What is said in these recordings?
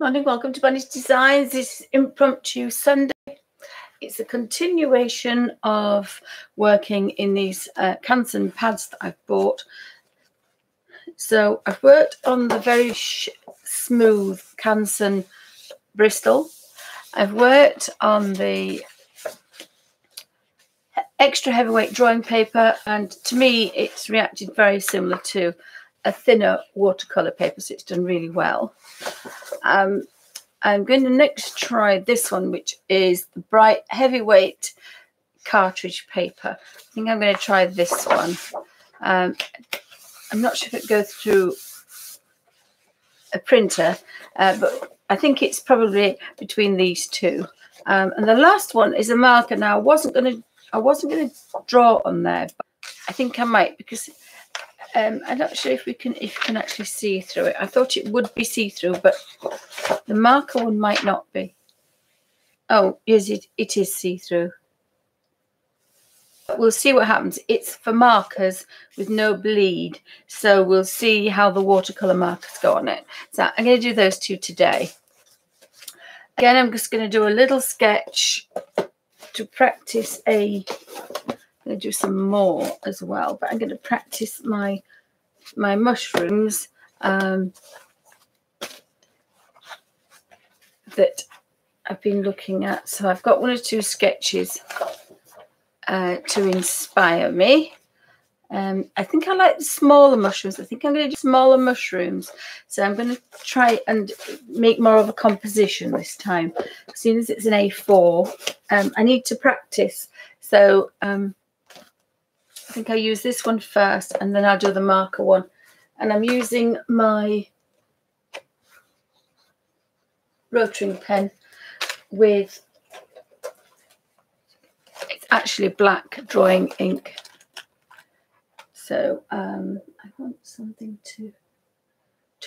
Morning, welcome to Bunny's Designs. This impromptu Sunday. It's a continuation of working in these Canson pads that I've bought. So I've worked on the very smooth Canson Bristol. I've worked on the extra heavyweight drawing paper, and to me it's reacted very similar to a thinner watercolor paper, so it's done really well. I'm going to next try this one, which is the bright heavyweight cartridge paper. I think I'm going to try this one. I'm not sure if it goes through a printer, but I think it's probably between these two. And the last one is a marker. Now I wasn't going to draw on there, but I think I might, because I'm not sure if you can actually see through it. I thought it would be see-through, but the marker one might not be. Oh, yes, it is see-through. We'll see what happens. It's for markers with no bleed, so we'll see how the watercolor markers go on it. So I'm going to do those two today. Again, I'm just going to do a little sketch to practice I'm going to do some more as well, but I'm going to practice my mushrooms that I've been looking at. So I've got one or two sketches to inspire me. I think I like the smaller mushrooms. I think I'm going to do smaller mushrooms. So I'm going to try and make more of a composition this time. As soon as it's an A4, I need to practice. So I think I'll use this one first, and then I'll do the marker one. And I'm using my rotary pen with, it's actually black drawing ink. So I want something to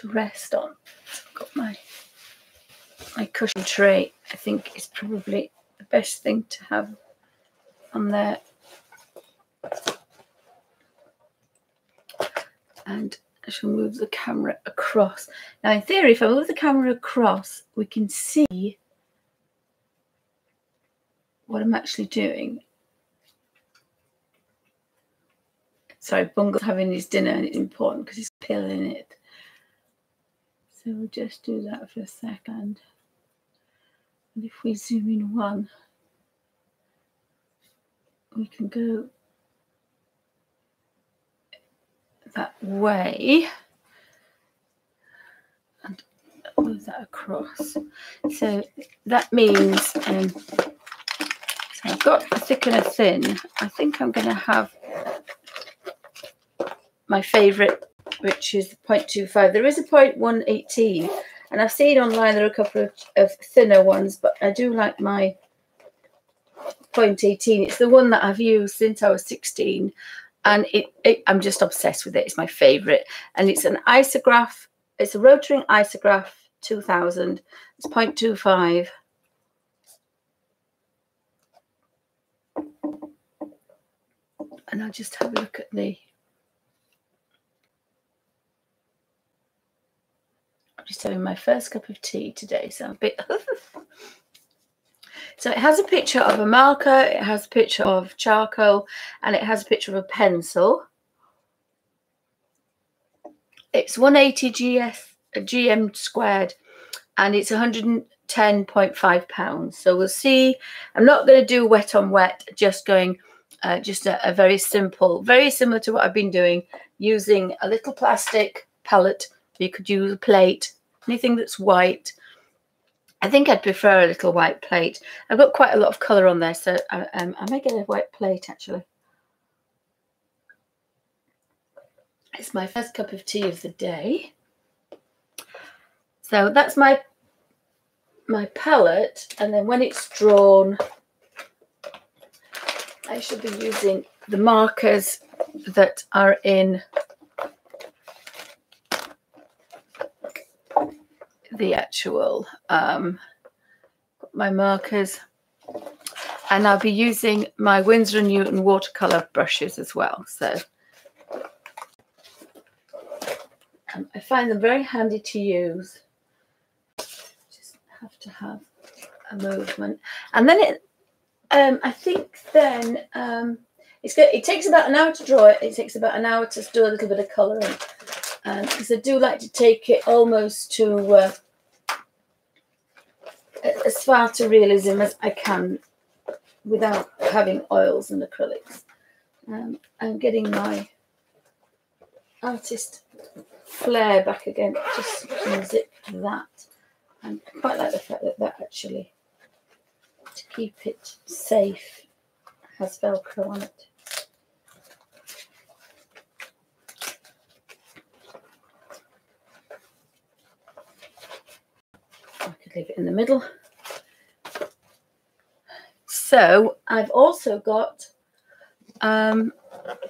rest on. So I've got my cushion tray. I think is probably the best thing to have on there. And I shall move the camera across. Now, in theory, if I move the camera across, we can see what I'm actually doing. Sorry, Bungle's having his dinner, and it's important because he's peeling it. So we'll just do that for a second. And if we zoom in one, we can go that way and move that across. So that means so I've got a thick and a thin. I think I'm going to have my favourite, which is 0.25. There is a 0.118, and I've seen online there are a couple of thinner ones, but I do like my 0.18. It's the one that I've used since I was 16. And I'm just obsessed with it. It's my favourite. And it's an isograph. It's a rotary isograph 2000. It's 0.25. And I'll just have a look at I'm just having my first cup of tea today, so I'm a bit... So it has a picture of a marker, it has a picture of charcoal, and it has a picture of a pencil. It's 180 GM squared, and it's 110.5 pounds. So we'll see. I'm not going to do wet on wet, just going just a very simple, very similar to what I've been doing, using a little plastic palette. You could use a plate, anything that's white. I think I'd prefer a little white plate. I've got quite a lot of colour on there, so I may get a white plate actually. It's my first cup of tea of the day. So that's my palette, and then when it's drawn, I should be using the markers that are in the actual my markers, and I'll be using my Windsor & Newton watercolor brushes as well. So I find them very handy to use. have to have a movement. And then it, I think then it's good. It takes about an hour to draw it. It takes about an hour to do a little bit of colouring. Because I do like to take it almost to as far to realism as I can without having oils and acrylics. I'm getting my artist flair back again, just unzip that. And I quite like the fact that that actually, to keep it safe, has Velcro on it. I could leave it in the middle. So I've also got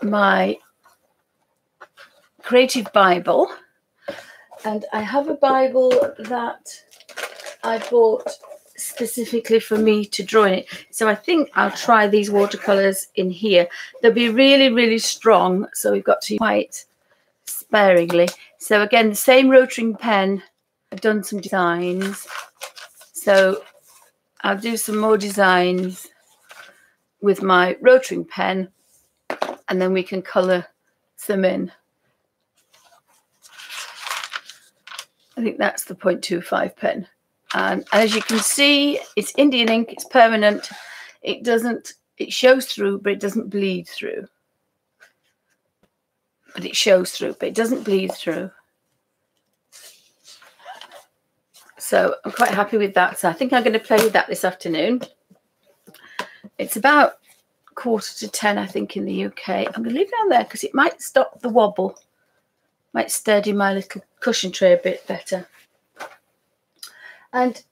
my creative Bible, and I have a Bible that I bought specifically for me to draw in it. So I think I'll try these watercolors in here. They'll be really, really strong, so we've got to use quite sparingly. So again, the same rotary pen. I've done some designs, so I'll do some more designs with my rotary pen, and then we can colour them in. I think that's the 0.25 pen. And as you can see, it's Indian ink, it's permanent. It shows through, but it doesn't bleed through. But it shows through, but it doesn't bleed through. So I'm quite happy with that. So I think I'm going to play with that this afternoon. It's about 9:45, I think, in the UK. I'm going to leave it down there because it might stop the wobble. Might steady my little cushion tray a bit better. And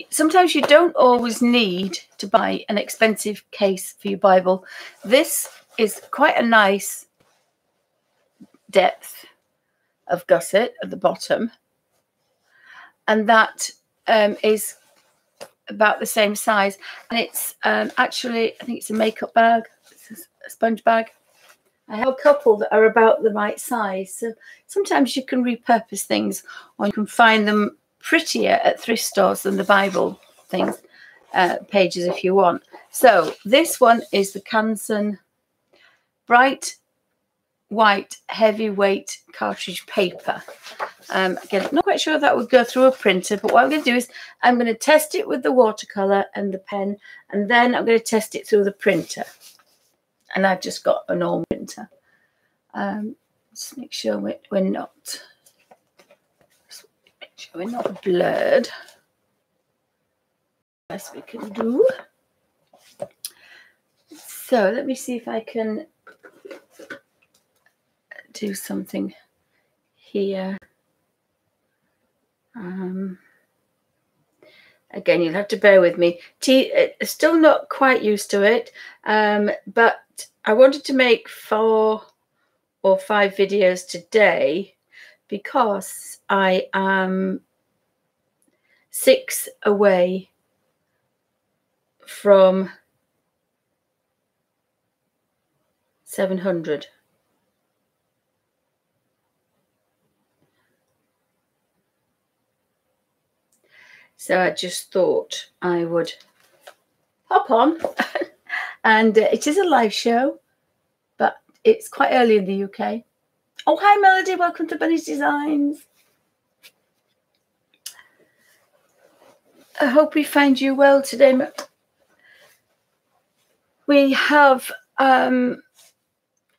sometimes you don't always need to buy an expensive case for your Bible. This is quite a nice depth of gusset at the bottom. And that is about the same size. And it's actually, I think it's a makeup bag. It's a sponge bag. I have a couple that are about the right size. So sometimes you can repurpose things, or you can find them prettier at thrift stores than the Bible things, pages if you want. So this one is the Canson Bright White Heavyweight Cartridge Paper. Again, I'm not quite sure if that would go through a printer, but what I'm going to do is I'm going to test it with the watercolour and the pen, and then I'm going to test it through the printer. And I've just got a normal printer. Just make sure we're not blurred. Best we can do. So let me see if I can do something here. Again, you'll have to bear with me. Still not quite used to it, but I wanted to make 4 or 5 videos today because I am 6 away from 700. So I just thought I would hop on. And it is a live show, but it's quite early in the UK. Oh, hi, Melody. Welcome to Bunny's Designs. I hope we find you well today. We have, let's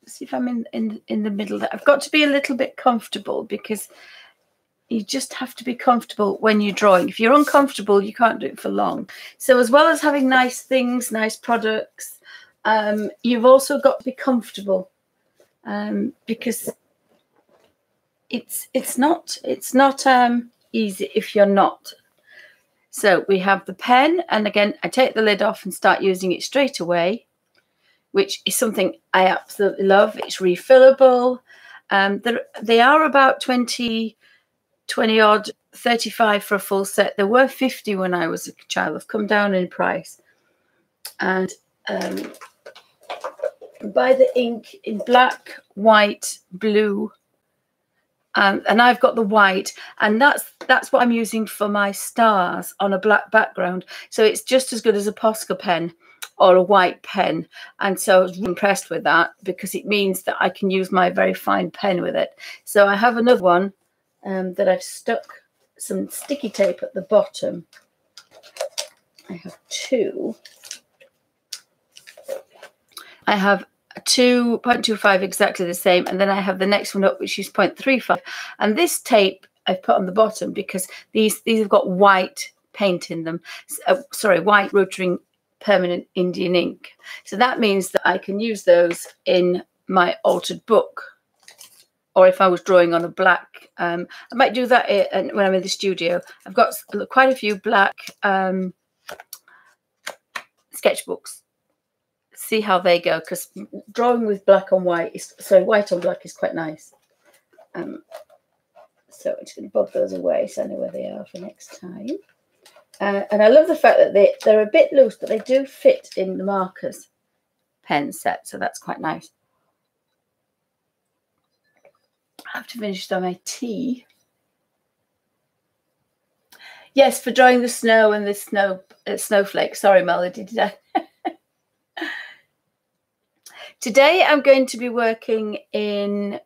see if I'm in the middle there. I've got to be a little bit comfortable because you just have to be comfortable when you're drawing. If you're uncomfortable, you can't do it for long. So as well as having nice things, nice products, you've also got to be comfortable because it's not easy if you're not. So we have the pen, and again, I take the lid off and start using it straight away, which is something I absolutely love. It's refillable. They are about 20 odd, 35 for a full set. There were 50 when I was a child. They've come down in price. And buy the ink in black, white, blue, and I've got the white, and that's what I'm using for my stars on a black background. So it's just as good as a Posca pen or a white pen. And so I was really impressed with that, because it means that I can use my very fine pen with it. So I have another one that I've stuck some sticky tape at the bottom. I have two. I have 2.25 exactly the same, and then I have the next one up, which is 0.35. And this tape I've put on the bottom because these have got white paint in them. Sorry, white rotary permanent Indian ink. So that means that I can use those in my altered book, or if I was drawing on a black. I might do that when I'm in the studio. I've got quite a few black sketchbooks. See how they go, because drawing with black on white is white on black is quite nice. So I'm just going to bob those away so I know where they are for next time. And I love the fact that they're a bit loose, but they do fit in the markers pen set, so that's quite nice. I have to finish my tea. Yes, for drawing the snow and the snowflake. Sorry, Melody, did I? Today I'm going to be working in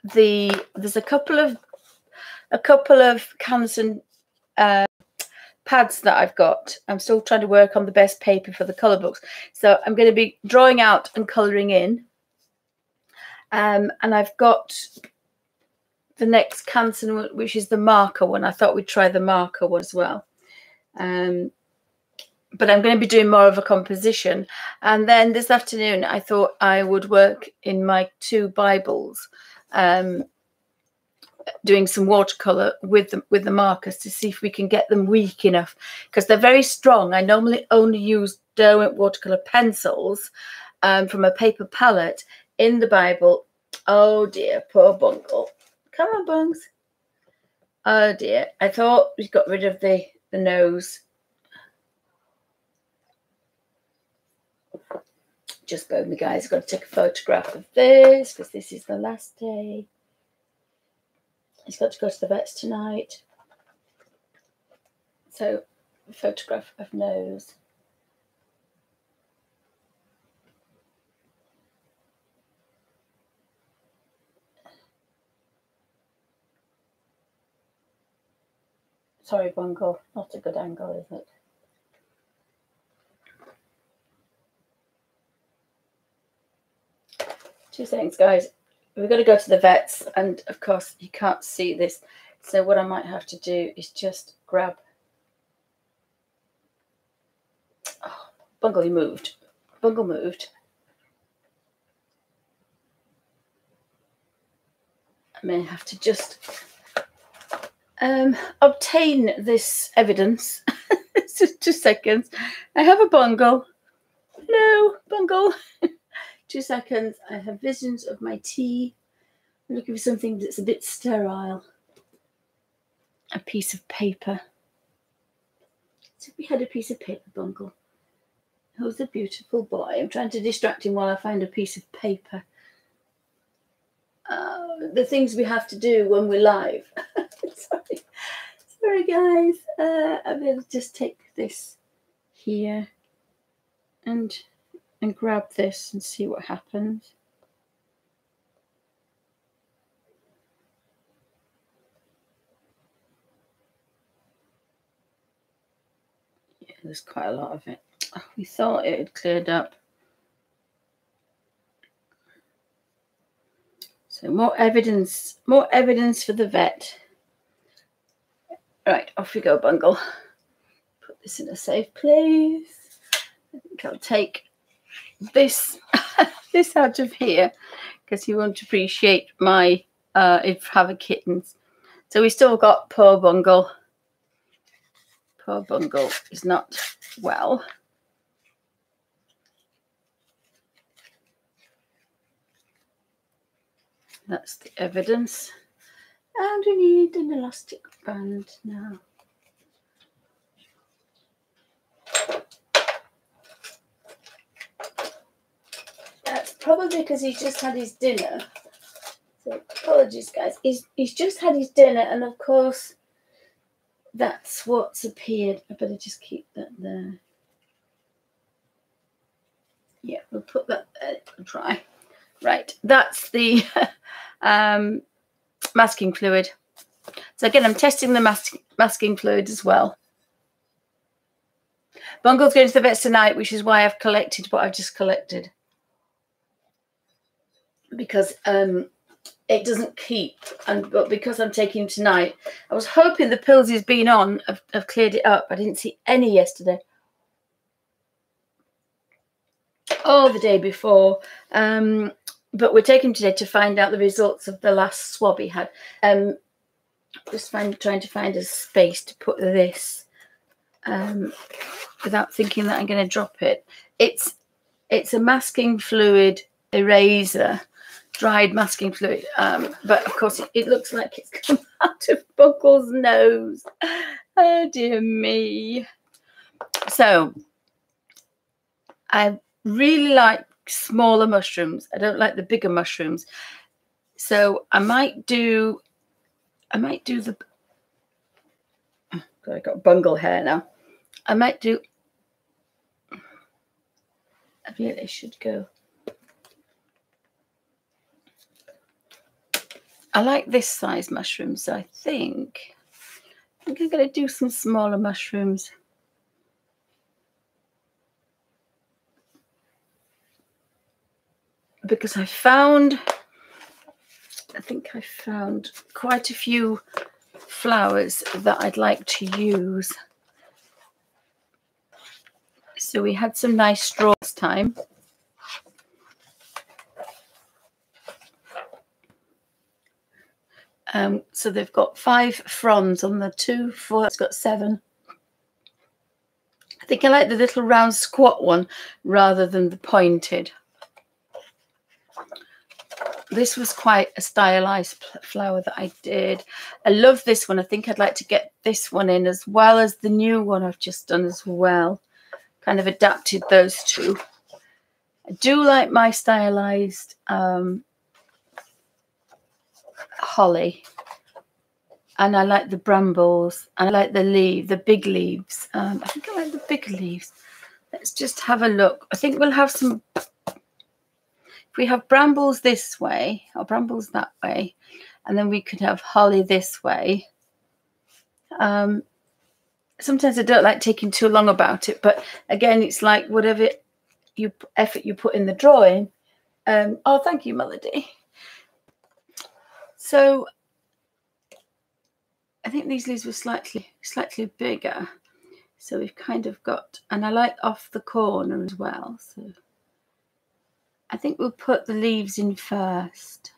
there's a couple of Canson pads that I've got. I'm still trying to work on the best paper for the colour books. So I'm going to be drawing out and colouring in. And I've got the next Canson, which is the marker one. I thought we'd try the marker one as well. But I'm going to be doing more of a composition. And then this afternoon, I thought I would work in my two Bibles, doing some watercolour with the markers to see if we can get them weak enough, because they're very strong. I normally only use Derwent watercolour pencils from a paper palette in the Bible. Oh dear, poor Bungle. Come on, Bungs. Oh dear. I thought we got rid of the nose. Just bear with me, guys. I've got to take a photograph of this because this is the last day. He's got to go to the vets tonight. So, a photograph of nose. Sorry, Bungle. Not a good angle, is it? Two things, guys. We've got to go to the vets, and of course you can't see this, so what I might have to do is just grab. Oh, Bungle, you moved. Bungle moved. I may have to just obtain this evidence. It's just 2 seconds. I have a Bungle. No, Bungle. 2 seconds. I have visions of my tea. I'm looking for something that's a bit sterile. A piece of paper. So we had a piece of paper, Bungle. Who's the beautiful boy? I'm trying to distract him while I find a piece of paper. The things we have to do when we're live. Sorry, guys. I'm going to just take this here and grab this and see what happens. Yeah, there's quite a lot of it. Oh, we thought it had cleared up. So more evidence for the vet. Right, off we go, Bungle. Put this in a safe place. I think I'll take this this out of here because you won't appreciate my if have a kittens. So we still got poor Bungle. Poor Bungle is not well. That's the evidence. And we need an elastic band now. That's probably because he's just had his dinner. So apologies, guys. He's just had his dinner, and of course, that's what's appeared. I better just keep that there. Yeah, we'll put that there to dry. Right, that's the masking fluid. So again, I'm testing the masking fluid as well. Bungle's going to the vets tonight, which is why I've collected what I've just collected. Because it doesn't keep, but because I'm taking him tonight, I was hoping the pills he's been on have cleared it up. I didn't see any yesterday. Oh, the day before. But we're taking him today to find out the results of the last swab he had. Just trying to find a space to put this without thinking that I'm going to drop it. It's a masking fluid eraser, dried masking fluid, but of course it looks like it's come out of Buckle's nose. Oh dear me. So I really like smaller mushrooms. I don't like the bigger mushrooms. So I might do the, oh God, I got bungle hair now. I might do, I really should go. I like this size mushroom, so I think I'm going to do some smaller mushrooms. Because I think I found quite a few flowers that I'd like to use. So we had some nice straws this time. So they've got 5 fronds on the 2, 4, it's got 7. I think I like the little round squat one rather than the pointed. This was quite a stylized flower that I did. I love this one. I think I'd like to get this one in as well as the new one I've just done as well. Kind of adapted those two. I do like my stylized holly. And I like the brambles. And I like the big leaves. I think I like the bigger leaves. Let's just have a look. I think we'll have some... We have brambles this way or brambles that way, and then we could have holly this way. Sometimes I don't like taking too long about it, but again, it's like whatever effort you put in the drawing. Oh, thank you, Melody. So I think these leaves were slightly bigger, so we've kind of got, and I like off the corner as well. So I think we'll put the leaves in first.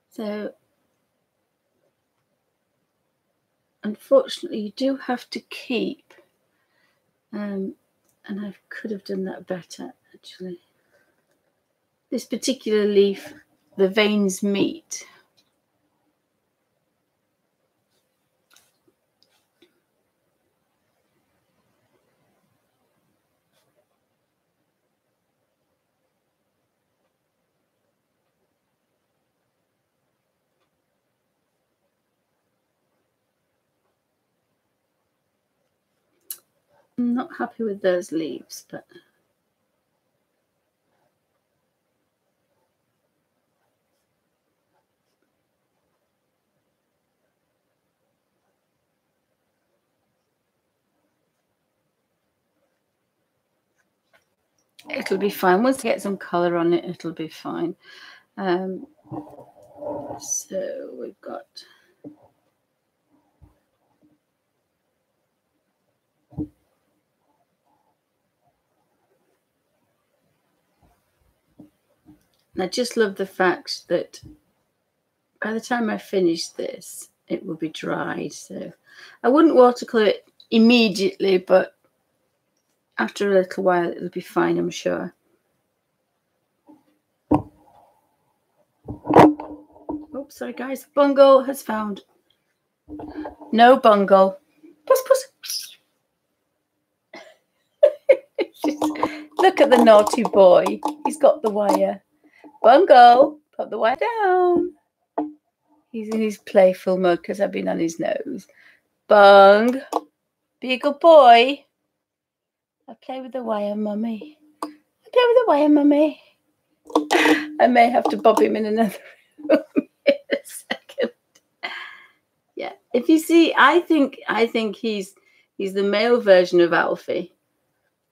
So unfortunately you do have to keep, and I could have done that better actually. This particular leaf, the veins meet. I'm not happy with those leaves, but it'll be fine. Once I get some colour on it, it'll be fine. So we've got and I just love the fact that by the time I finish this, it will be dried. So I wouldn't watercolour it immediately, but after a little while, it'll be fine, I'm sure. Oops, sorry guys. Bungle has found. No Bungle. Puss, puss. Look at the naughty boy. He's got the wire. Bungle, put the wire down. He's in his playful mode because I've been on his nose. Bung, be a good boy. I play with the wire, mummy. I play with the wire, mummy. I may have to bob him in another room in a second. Yeah, if you see, I think he's the male version of Alfie.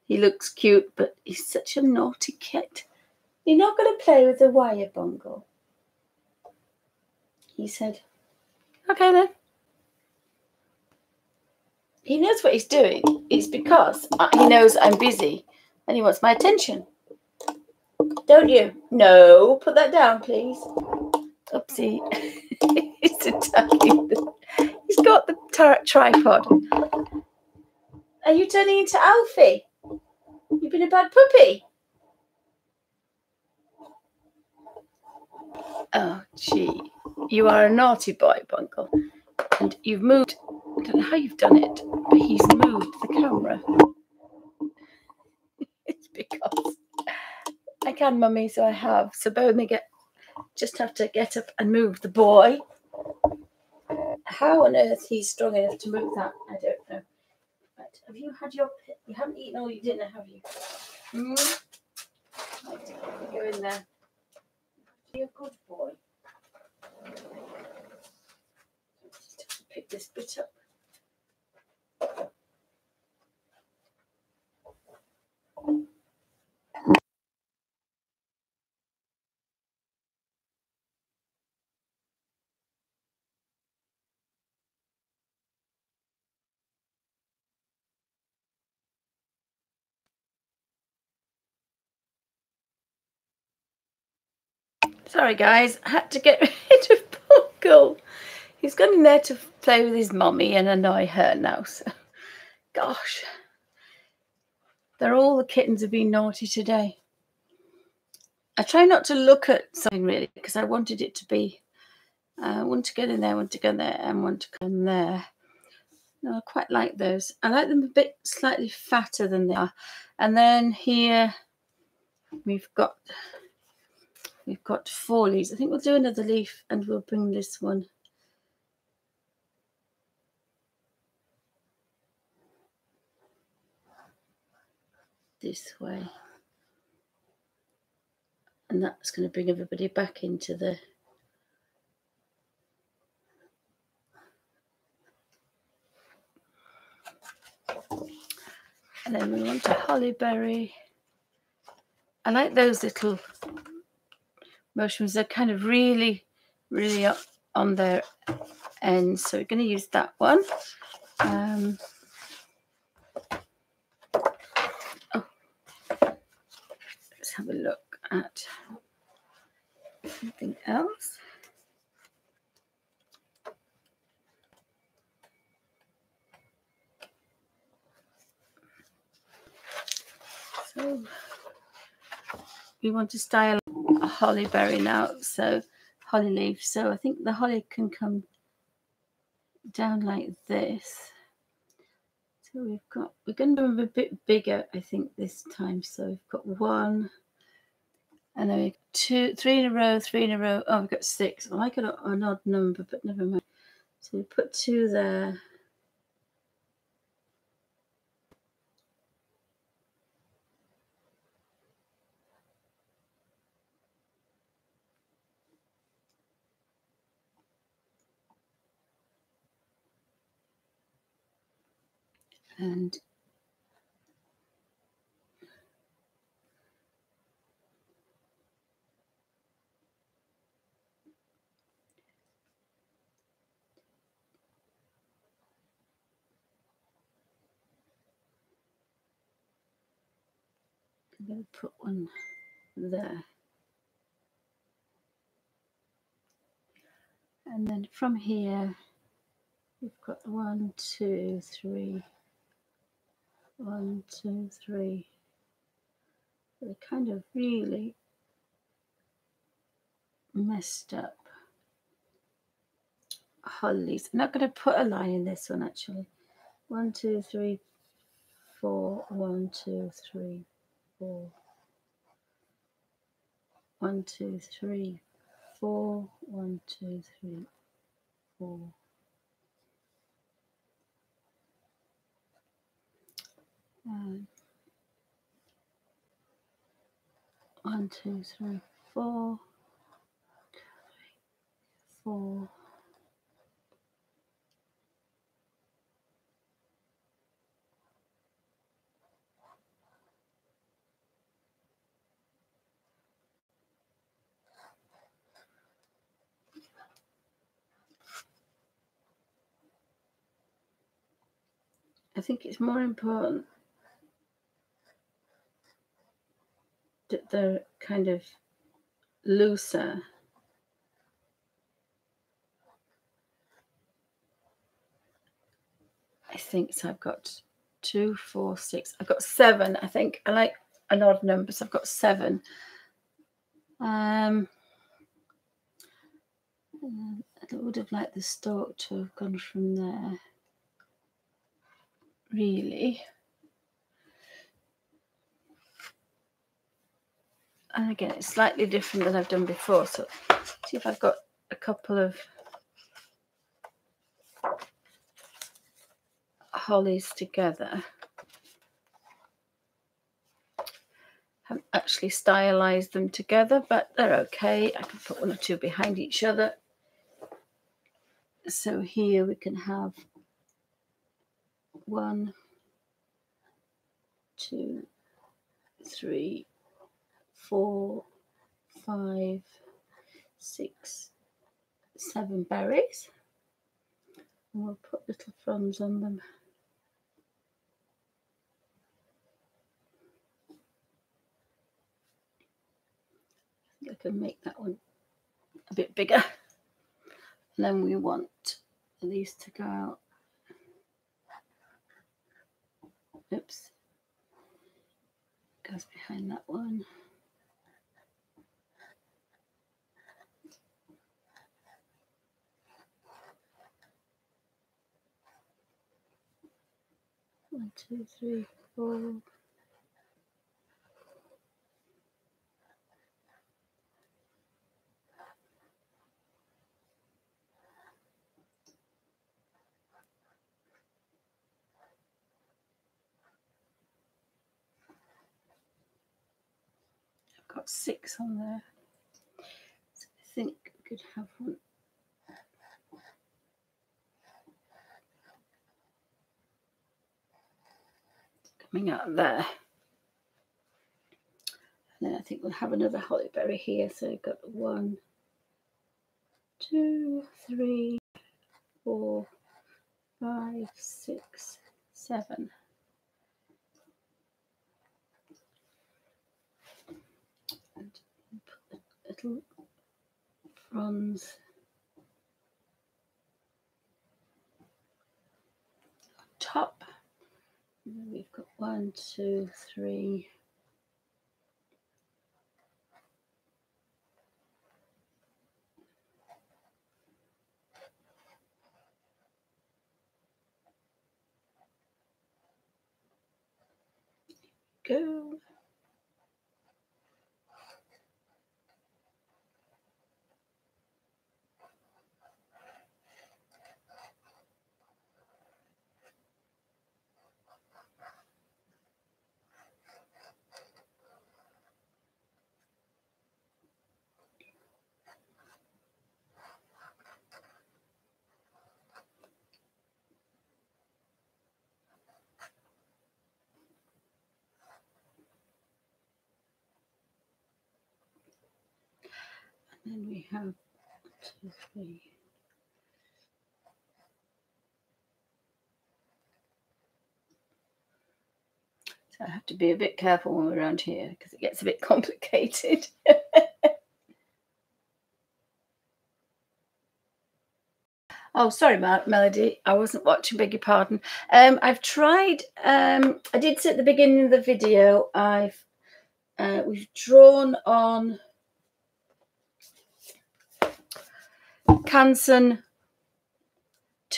He looks cute, but he's such a naughty kid. You're not going to play with the wire, Bungle. He said, okay then. He knows what he's doing. It's because he knows I'm busy and he wants my attention. Don't you? No, put that down, please. Oopsie. He's attacking. He's got the tripod. Are you turning into Alfie? You've been a bad puppy. Oh, gee. You are a naughty boy, Bungle. And you've moved. I don't know how you've done it, but he's moved the camera. It's because I can, mummy, so I have. So both me just have to get up and move the boy. How on earth he's strong enough to move that, I don't know. Right, have you had your... You haven't eaten all your dinner, have you? Right, go in there. Be a good boy. Just have to pick this bit up. Sorry guys, I had to get rid of Bungle. He's gone in there to play with his mummy and annoy her now. So, gosh, all the kittens have been naughty today. I try not to look at something really because I wanted it to be, want to get in there, want to go there, and want to go in there. No, I quite like those. I like them a bit slightly fatter than they are. And then here we've got 4 leaves. I think we'll do another leaf and we'll bring this one this way. And that's going to bring everybody back into the... And then we want a hollyberry. I like those little mushrooms. They're kind of really, really up on their ends. So we're going to use that one. Let's have a look at something else. So we want to style a hollyberry now, so holly leaf. So I think the holly can come down like this. So we're going to do them a bit bigger, I think, this time. So we've got 1, and then we've got 2, 3 in a row, 3 in a row. Oh, we've got 6. I like an odd number, but never mind. So we put 2 there. And I'm going to put one there. And then from here, we've got 1, 2, 3. 1, 2, 3. They're kind of really messed up. hollies. I'm not going to put a line in this one actually. 1, 2, 3, 4. 1, 2, 3, 4. 1, 2, 3, 4. 1, 2, 3, 4. 1, 2, 3, 4. 4. I think it's more important that they're kind of looser. I think so. I've got 2, 4, 6. I've got 7. I think I like an odd number, so I've got 7. I would have liked the stalk to have gone from there. Really. And again, it's slightly different than I've done before. So see if I've got a couple of hollies together. Haven't actually stylized them together, but they're okay. I can put 1 or 2 behind each other. So here we can have 1, 2, 3, 4, 5, 6, 7 berries. And we'll put little fronds on them. I can make that one a bit bigger. And then we want these to go out. Oops. Goes behind that one. One, 2, 3, 4. I've got 6 on there. So I think we could have one. Coming out of there. And then I think we'll have another holly berry here. So I've got 1, 2, 3, 4, 5, 6, 7. And put the little fronds on top. And then we've got 1, 2, 3. Go. And then we have 1, 2, 3. So I have to be a bit careful when we're around here because it gets a bit complicated. Oh, sorry, Melody. I wasn't watching, beg your pardon. I've tried, I did say at the beginning of the video, we've drawn on Canson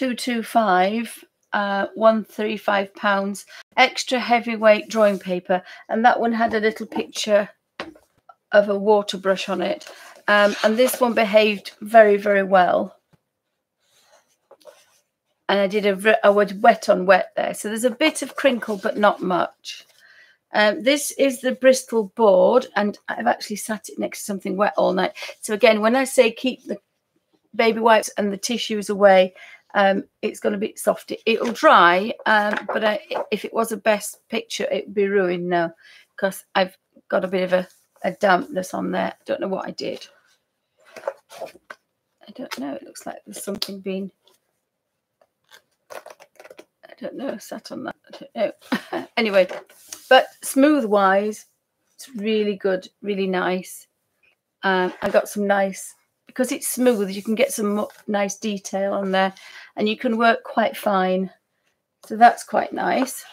225, £135, extra heavyweight drawing paper, and that one had a little picture of a water brush on it, and this one behaved very, very well. And I did I would wet on wet there, so there's a bit of crinkle but not much. This is the Bristol board, and I've actually sat it next to something wet all night. So again, when I say keep the baby wipes and the tissues away, it's going to be soft. It'll dry, but if it was a best picture, it would be ruined now because I've got a bit of a dampness on there. I don't know what I did. I don't know. It looks like there's something being, I don't know, sat on that. I don't know. Anyway, but smooth wise, it's really good, really nice. I got some nice, because it's smooth, you can get some nice detail on there and you can work quite fine. So that's quite nice.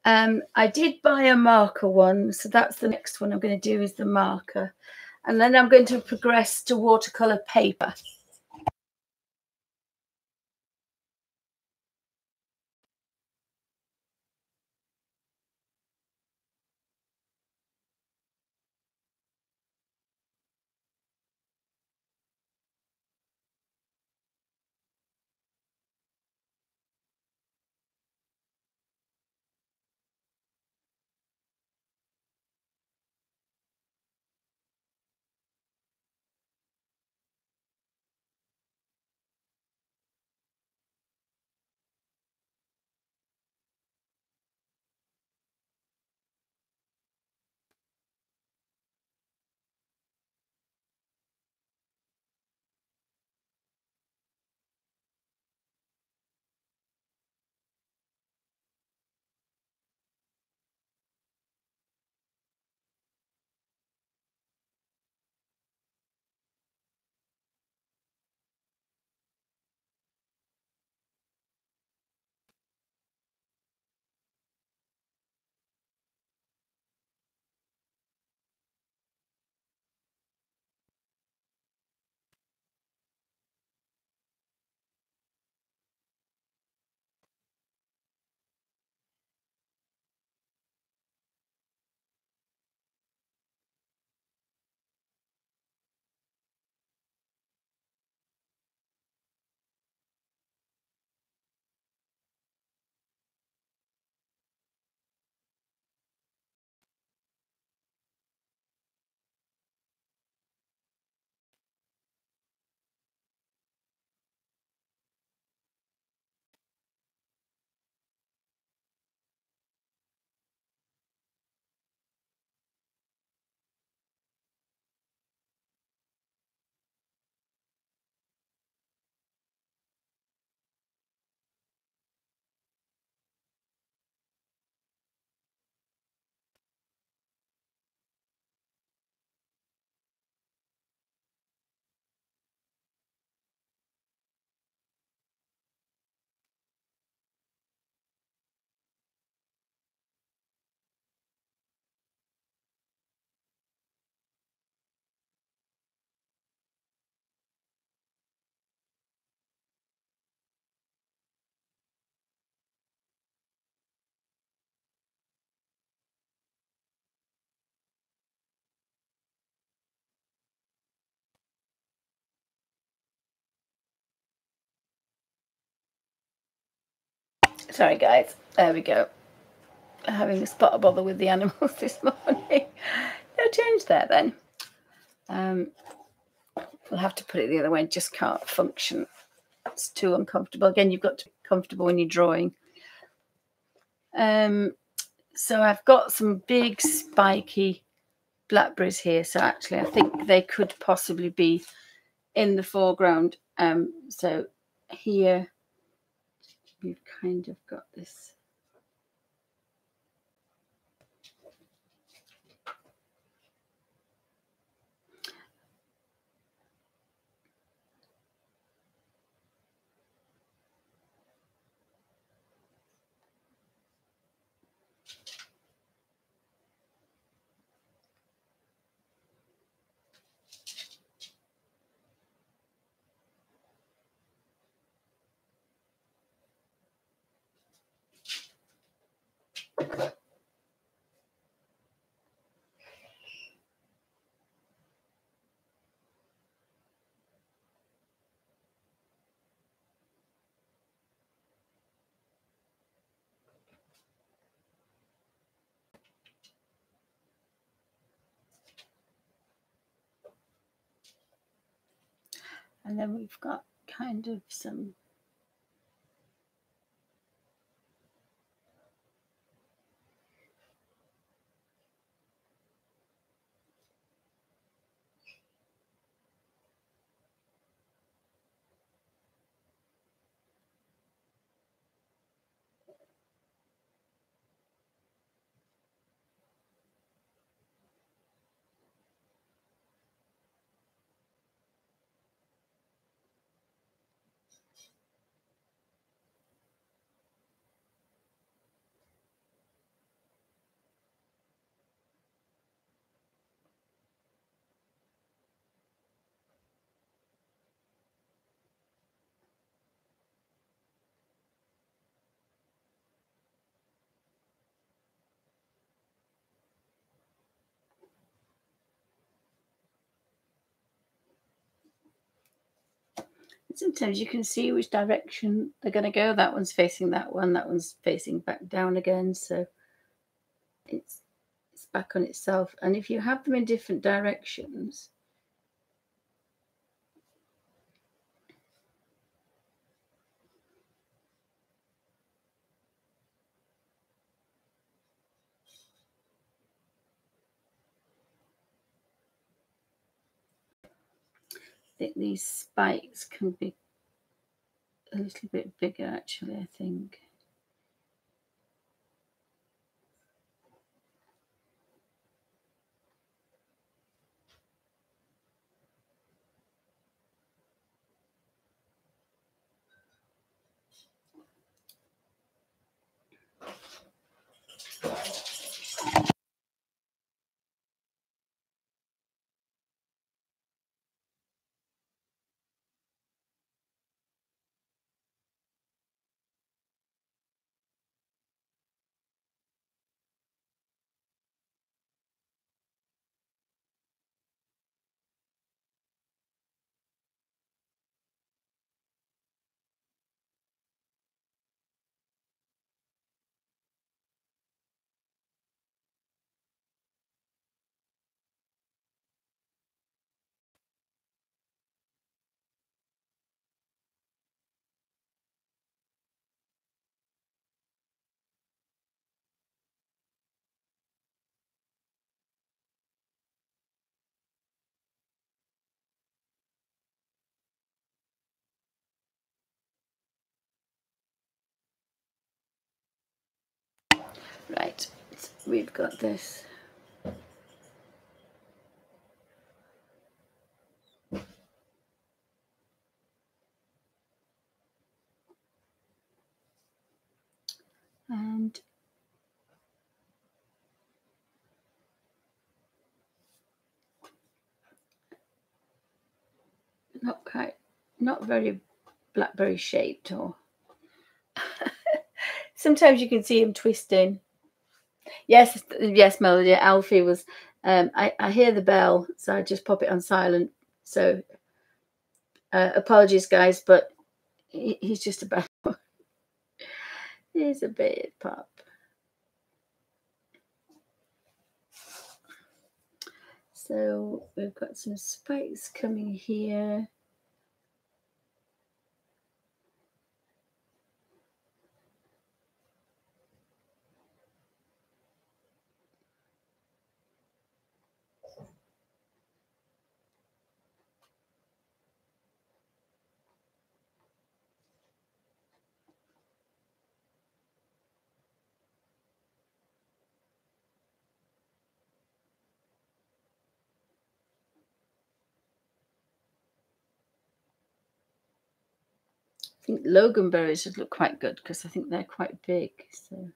I did buy a marker one, so that's the next one I'm going to do is the marker. And then I'm going to progress to watercolour paper. Sorry guys, there we go. Having a spot of bother with the animals this morning. No change there then. We'll have to put it the other way, just can't function. It's too uncomfortable. Again, you've got to be comfortable when you're drawing. So I've got some big spiky blackberries here. So actually I think they could possibly be in the foreground. So here we've kind of got this. And then we've got kind of some sometimes you can see which direction they're going to go. That one's facing that one's facing back down again. So it's back on itself. And if you have them in different directions, these spikes can be a little bit bigger, actually, I think. Right, so we've got this. And not very blackberry shaped, or sometimes you can see him twisting. Yes, Melody. Alfie was. I hear the bell, so I just pop it on silent. So apologies, guys, but he's just about. He's a bit pup. So we've got some spikes coming here. I think loganberries would look quite good because I think they're quite big. So.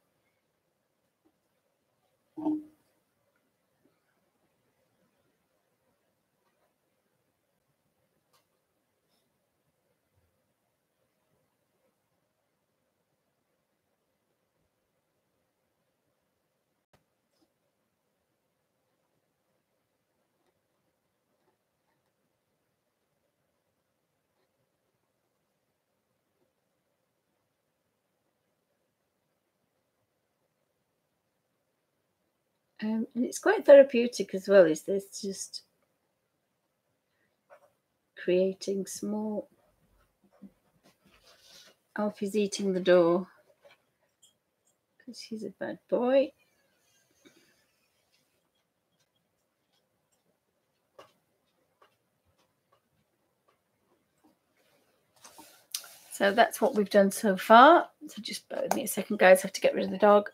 And it's quite therapeutic as well. Is this just creating small. Alfie's eating the door because he's a bad boy. So that's what we've done so far. So just bear with me a second, guys. I have to get rid of the dog.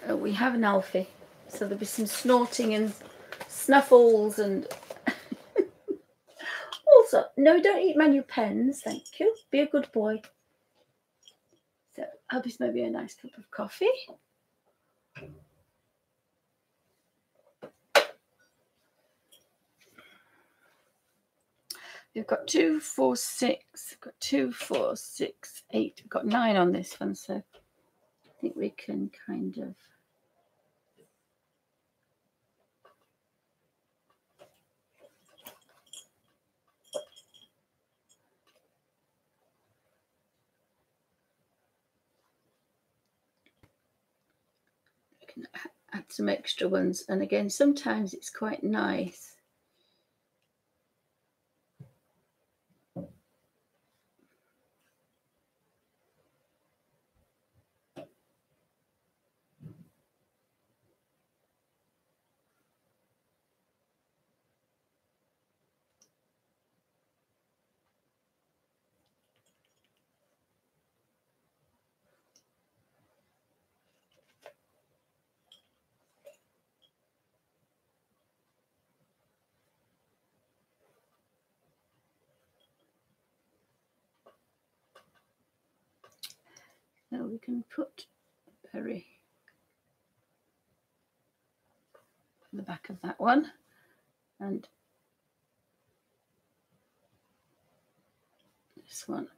We have an Alfie, so there'll be some snorting and snuffles and also, no, don't eat my new pens, thank you. Be a good boy. So I'll just maybe a nice cup of coffee. We've got 2, 4, 6. We've got 2, 4, 6, 8. We've got 9 on this one, so I think we can kind of. We can add some extra ones, and again, sometimes it's quite nice. Now we can put a berry on the back of that one, and this one.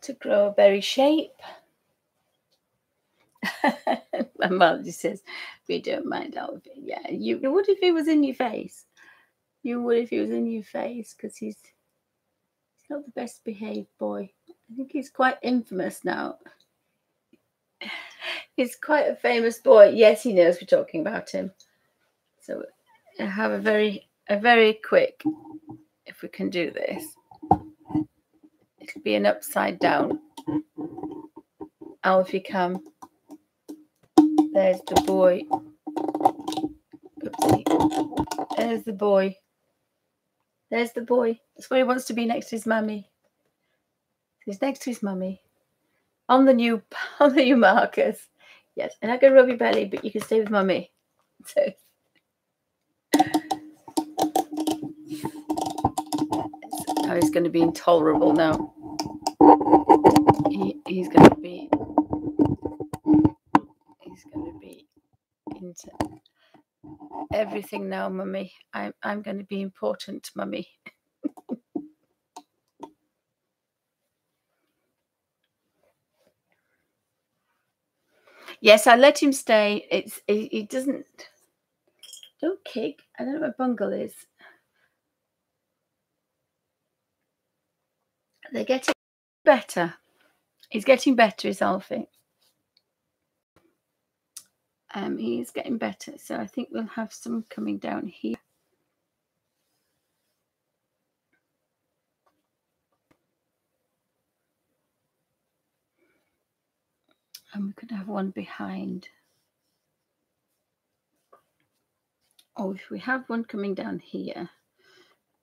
To grow a berry shape. My mother just says, we don't mind Alfie. Yeah, you would if he was in your face. You would if he was in your face, because he's not the best behaved boy. I think he's quite infamous now. He's quite a famous boy. Yes, he knows we're talking about him. So I have a very quick, if we can do this, it'll be an upside down. Alfie, come. There's the boy. Oopsie. There's the boy. There's the boy. That's where he wants to be, next to his mummy. He's next to his mummy. On the new markers. Yes, and I can rub your belly, but you can stay with mummy. So oh, he's going to be intolerable now. He's going to be into everything now, mummy. I'm going to be important, mummy. Yes, I let him stay. He doesn't. Don't kick. I don't know what bungle is. They're getting better. He's getting better, is Alfie. He's getting better. So I think we'll have some coming down here. And we could have one behind. Oh, if we have one coming down here,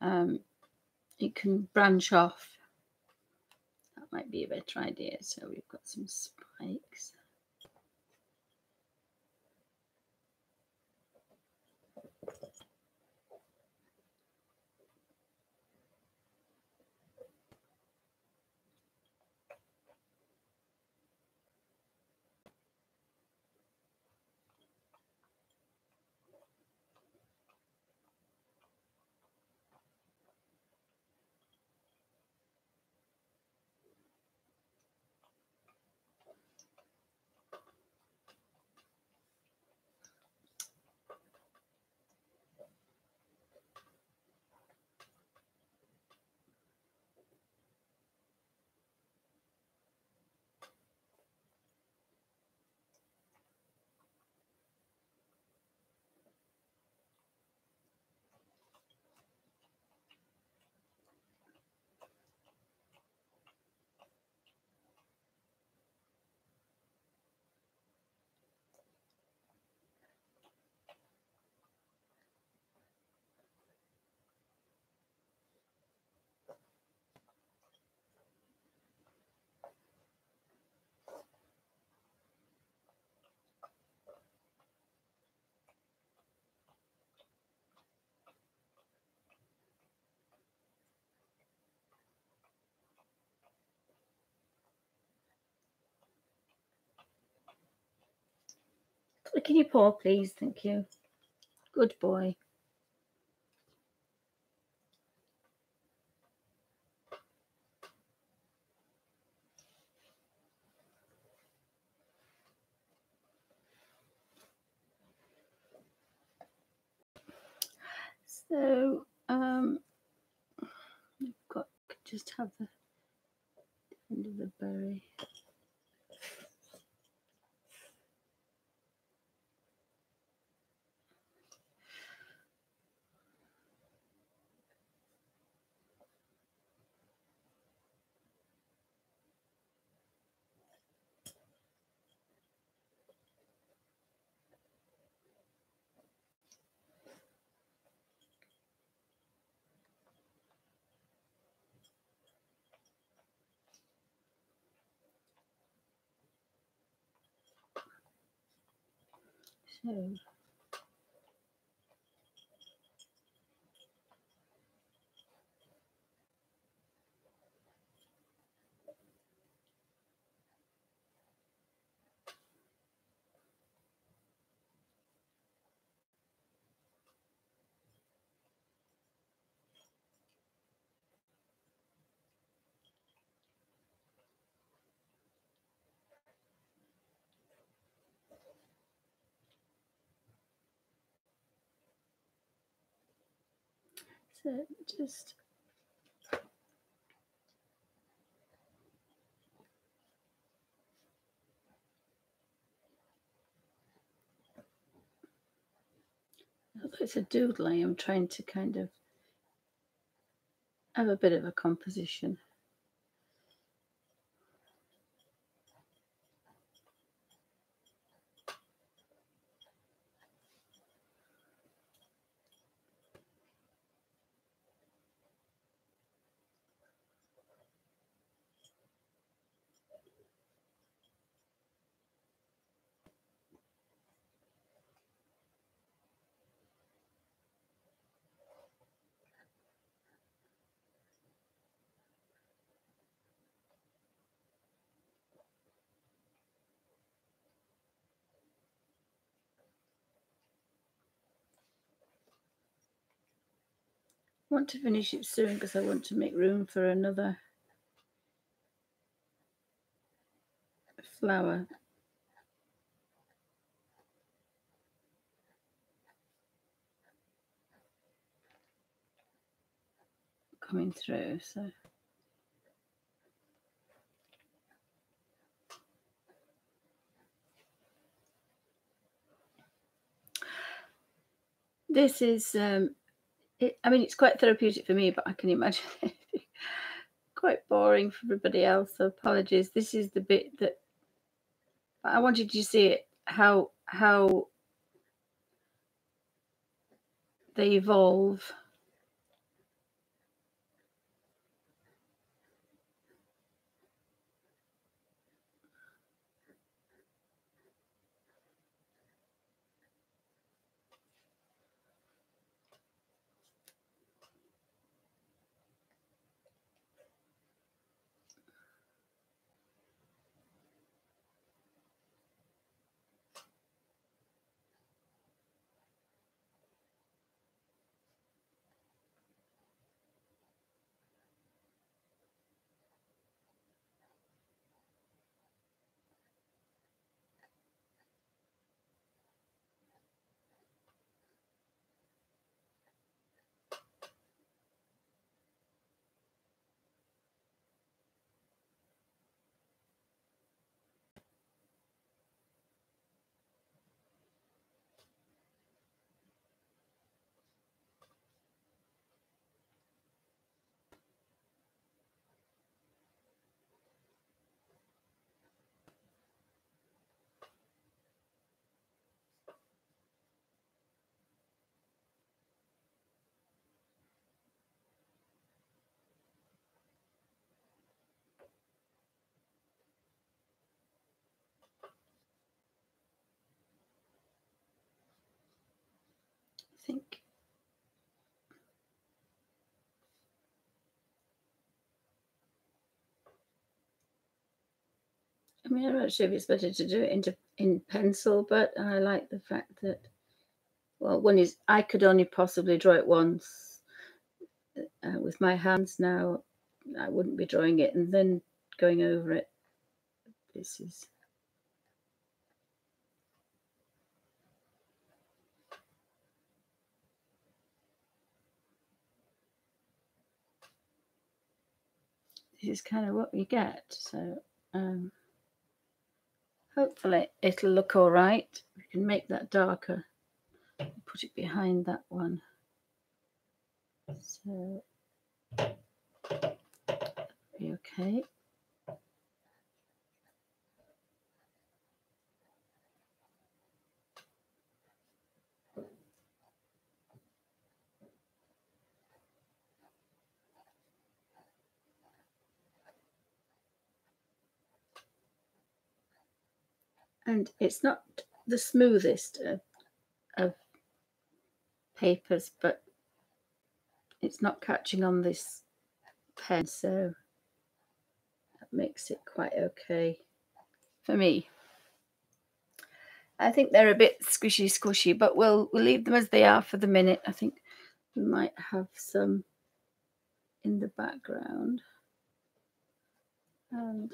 it can branch off. That might be a better idea. So we've got some spikes. Click in your paw, please. Thank you. Good boy. So we've got just have the end of the berry. So just it's a doodling. I'm trying to kind of have a bit of a composition. I want to finish it soon because I want to make room for another flower. Coming through, so this is I mean, it's quite therapeutic for me, but I can imagine it being quite boring for everybody else, so apologies. This is the bit that I wanted you to see it, how they evolve. think. I mean, I'm not sure if it's better to do it in pencil, but I like the fact that, well, one is I could only possibly draw it once with my hands. Now I wouldn't be drawing it and then going over it. This is kind of what you get. So hopefully it'll look all right. We can make that darker, put it behind that one. So be okay. And it's not the smoothest of papers, but it's not catching on this pen, so that makes it quite okay for me. I think they're a bit squishy, but we'll leave them as they are for the minute. I think we might have some in the background. And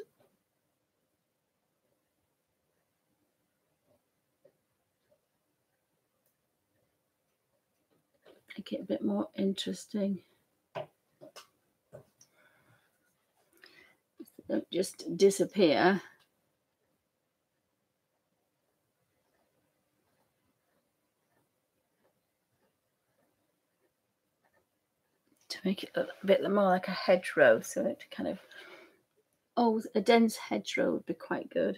make it a bit more interesting. Don't just disappear. To make it look a bit more like a hedgerow, so it kind of, oh, a dense hedgerow would be quite good.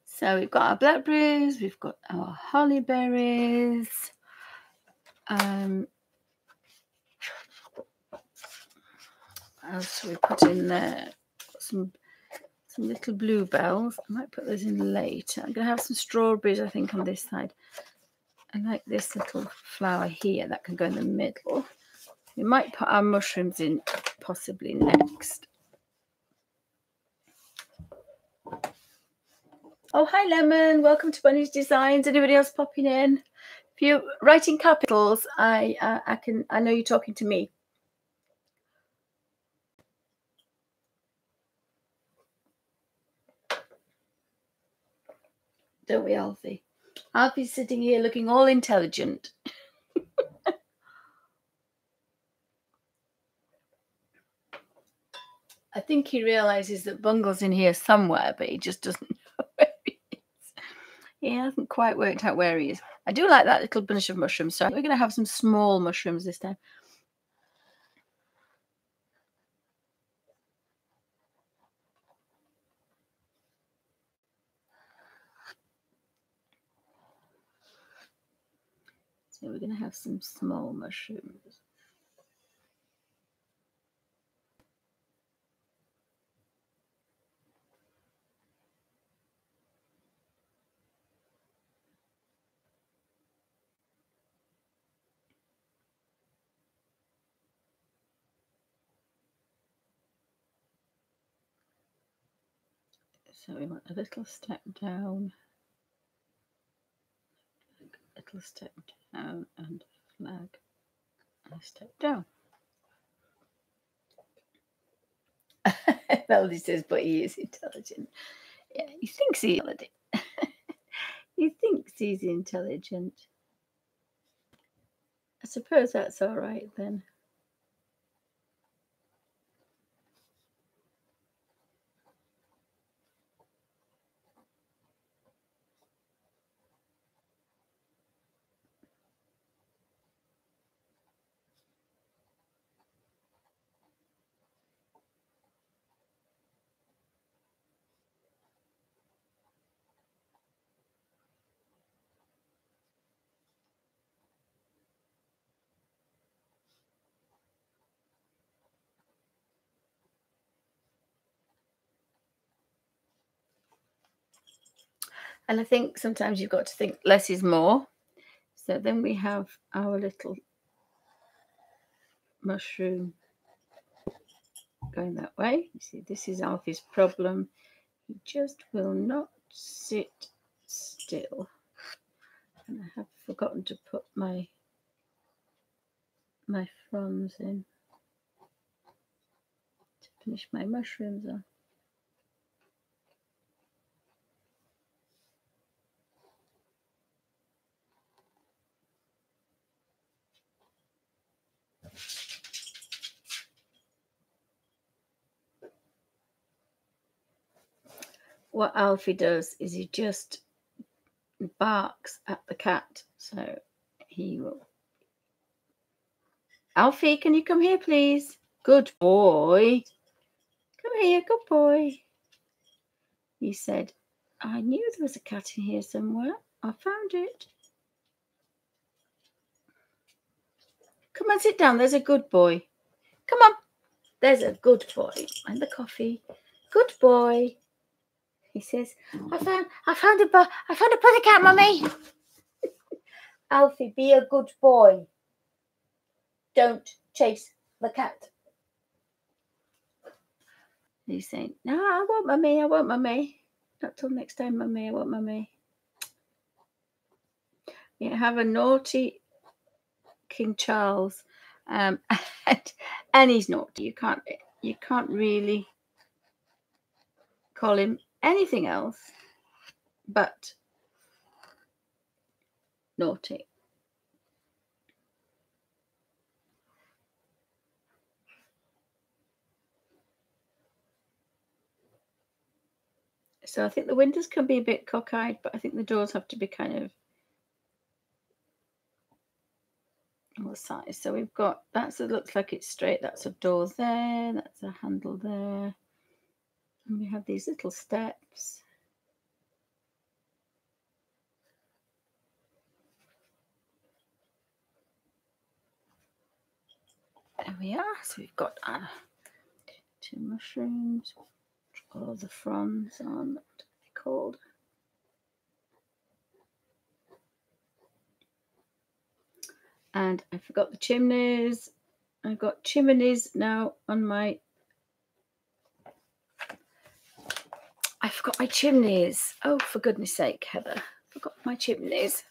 So we've got our blackberries, we've got our holly berries. What else do we put in there? Got some little bluebells. I might put those in later. I'm going to have some strawberries, I think, on this side. I like this little flower here that can go in the middle. We might put our mushrooms in possibly next. Oh, hi, Lemon. Welcome to Bunny's Designs. Anybody else popping in? If you're writing capitals, I know you're talking to me. Don't we, Alfie? Alfie's sitting here looking all intelligent. I think he realizes that Bungle's in here somewhere, but he just doesn't know where he is. He hasn't quite worked out where he is. I do like that little bunch of mushrooms, so we're going to have some small mushrooms this time. So we're going to have some small mushrooms. So we want a little step down, a little step down, and a flag, and a step down. Melody says, but he is intelligent. Yeah, he thinks he's intelligent. He thinks he's intelligent. I suppose that's all right then. And I think sometimes you've got to think less is more. So then we have our little mushroom going that way. You see, this is Alfie's problem. He just will not sit still. And I have forgotten to put my fronds in to finish my mushrooms on. What Alfie does is he just barks at the cat. So he will. Alfie, can you come here, please? Good boy. Come here, good boy. He said, I knew there was a cat in here somewhere. I found it. Come and sit down. There's a good boy. Come on. There's a good boy. And the coffee. Good boy. He says, I found a pussycat, Mummy. Alfie, be a good boy. Don't chase the cat. He's saying, no, I won't, Mummy. I won't, Mummy. Not till next time, Mummy. I won't, Mummy. You have a naughty King Charles, and he's naughty. You can't really call him anything else but naughty. So I think the windows can be a bit cockeyed, but I think the doors have to be kind of on the side. So we've got, it looks like it's straight. That's a door there. That's a handle there. And we have these little steps. There we are. So we've got 2 mushrooms. All the fronds on, what are they called? And I forgot the chimneys. I've got chimneys now on my... I forgot my chimneys. Oh, for goodness sake, Heather. I forgot my chimneys.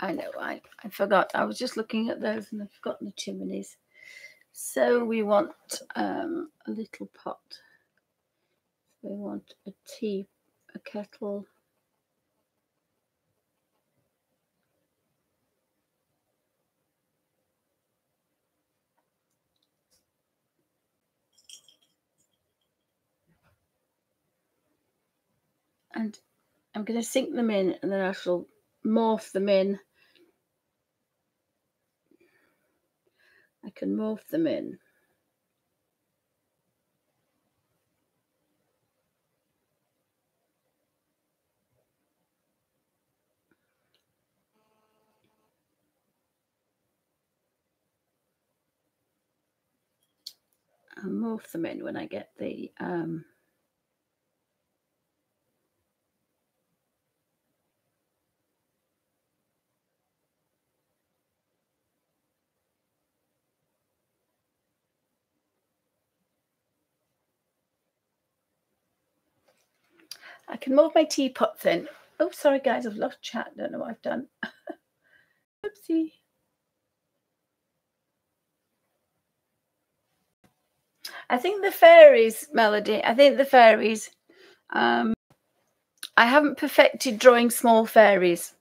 I know, I forgot. I was just looking at those and I've forgotten the chimneys. So we want a little pot. We want a kettle. And I'm going to sink them in and then I shall morph them in. I can morph them in. I'll morph them in when I get the I can morph my teapots in. Oh, sorry guys, I've lost chat. Don't know what I've done. Oopsie. I think the fairies, Melody. I think the fairies. I haven't perfected drawing small fairies.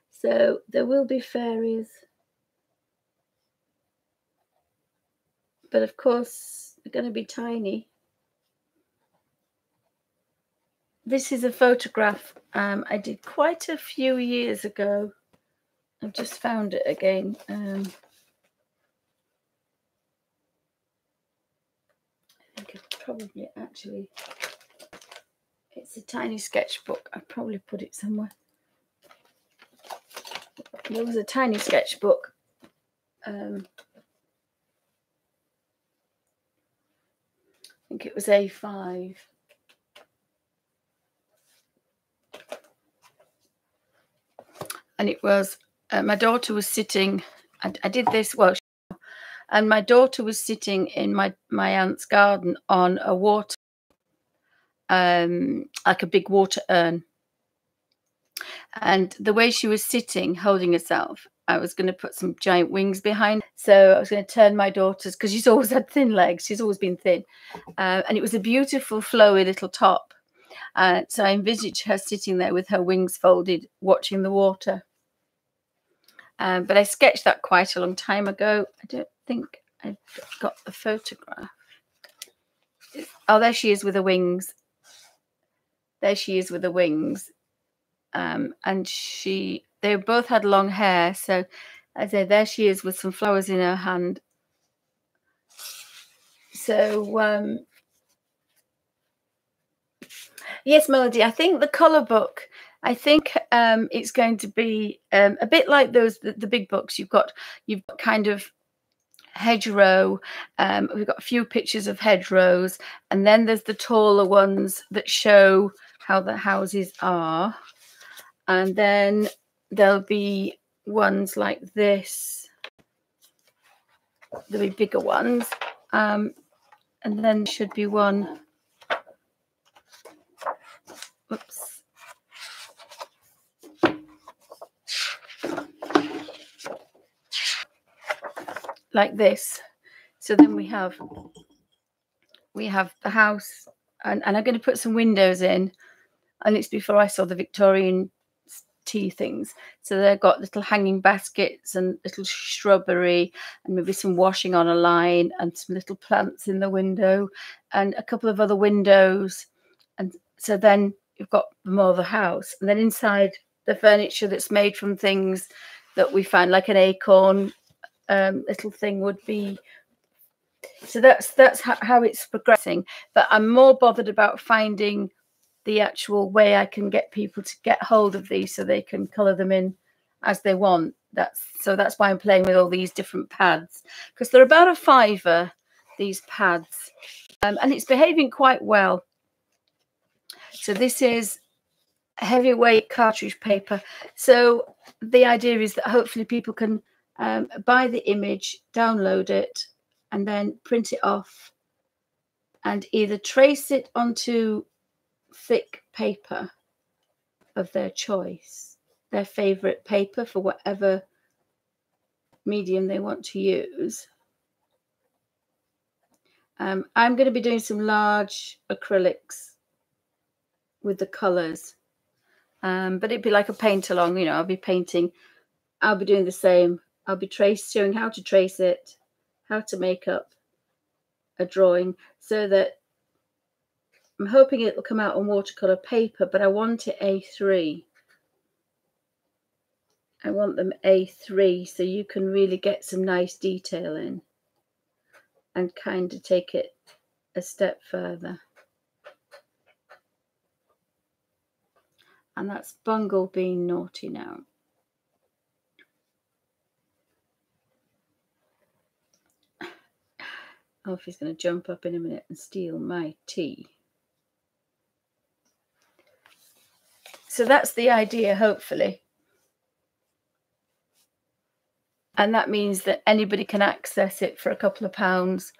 So there will be fairies. But of course, they're going to be tiny. This is a photograph I did quite a few years ago. I've just found it again. probably actually, it's a tiny sketchbook. I probably put it somewhere. There was a tiny sketchbook. I think it was A5. And it was, my daughter was sitting, I did this, well, and my daughter was sitting in my aunt's garden on a water, like a big water urn. And the way she was sitting, holding herself, I was going to put some giant wings behind. So I was going to turn my daughter's, because she's always had thin legs. She's always been thin. And it was a beautiful, flowy little top. So I envisaged her sitting there with her wings folded, watching the water. But I sketched that quite a long time ago. I don't think I've got the photograph. Oh, there she is with the wings. There she is with the wings. And they both had long hair. So I say there she is with some flowers in her hand. So yes, Melody, I think the colour book, I think it's going to be a bit like the big books. You've got kind of hedgerow. We've got a few pictures of hedgerows, and then there's the taller ones that show how the houses are. And then there'll be ones like this. There'll be bigger ones. And then there should be one. Oops. Like this. So then we have the house, and I'm going to put some windows in. And it's before I saw the Victorian tea things. So they've got little hanging baskets and little shrubbery and maybe some washing on a line and some little plants in the window and a couple of other windows. And so then you've got more of the house. And then inside, the furniture that's made from things that we find, like an acorn little thing would be. So that's how it's progressing. But I'm more bothered about finding the actual way I can get people to get hold of these so they can colour them in as they want. That's why I'm playing with all these different pads, because they're about a £5, these pads, and it's behaving quite well. So this is heavyweight cartridge paper. So the idea is that hopefully people can buy the image, download it, and then print it off and either trace it onto thick paper of their choice, their favorite paper for whatever medium they want to use. I'm going to be doing some large acrylics with the colors, but it'd be like a paint along, you know. I'll be painting, I'll be doing the same. I'll be showing how to trace it, how to make up a drawing, so that I'm hoping it will come out on watercolor paper, but I want it A3. I want them A3 so you can really get some nice detail in and kind of take it a step further. And that's Bungle being naughty now. Oh, if he's going to jump up in a minute and steal my tea. So that's the idea, hopefully. And that means that anybody can access it for a couple of pounds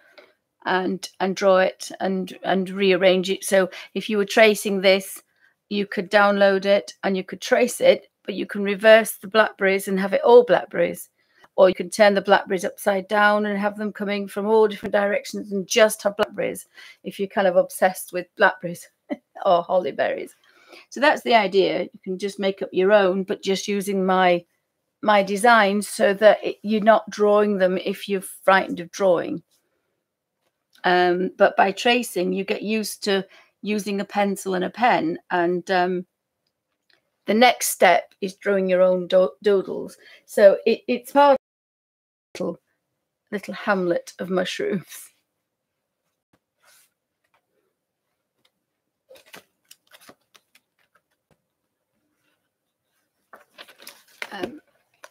and draw it and rearrange it. So if you were tracing this, you could download it and you could trace it, but you can reverse the blackberries and have it all blackberries. Or you can turn the blackberries upside down and have them coming from all different directions and just have blackberries if you're kind of obsessed with blackberries or hollyberries. So that's the idea. You can just make up your own, but just using my designs so that you're not drawing them if you're frightened of drawing. But by tracing, you get used to using a pencil and a pen. And the next step is drawing your own doodles. So it's part of a little hamlet of mushrooms.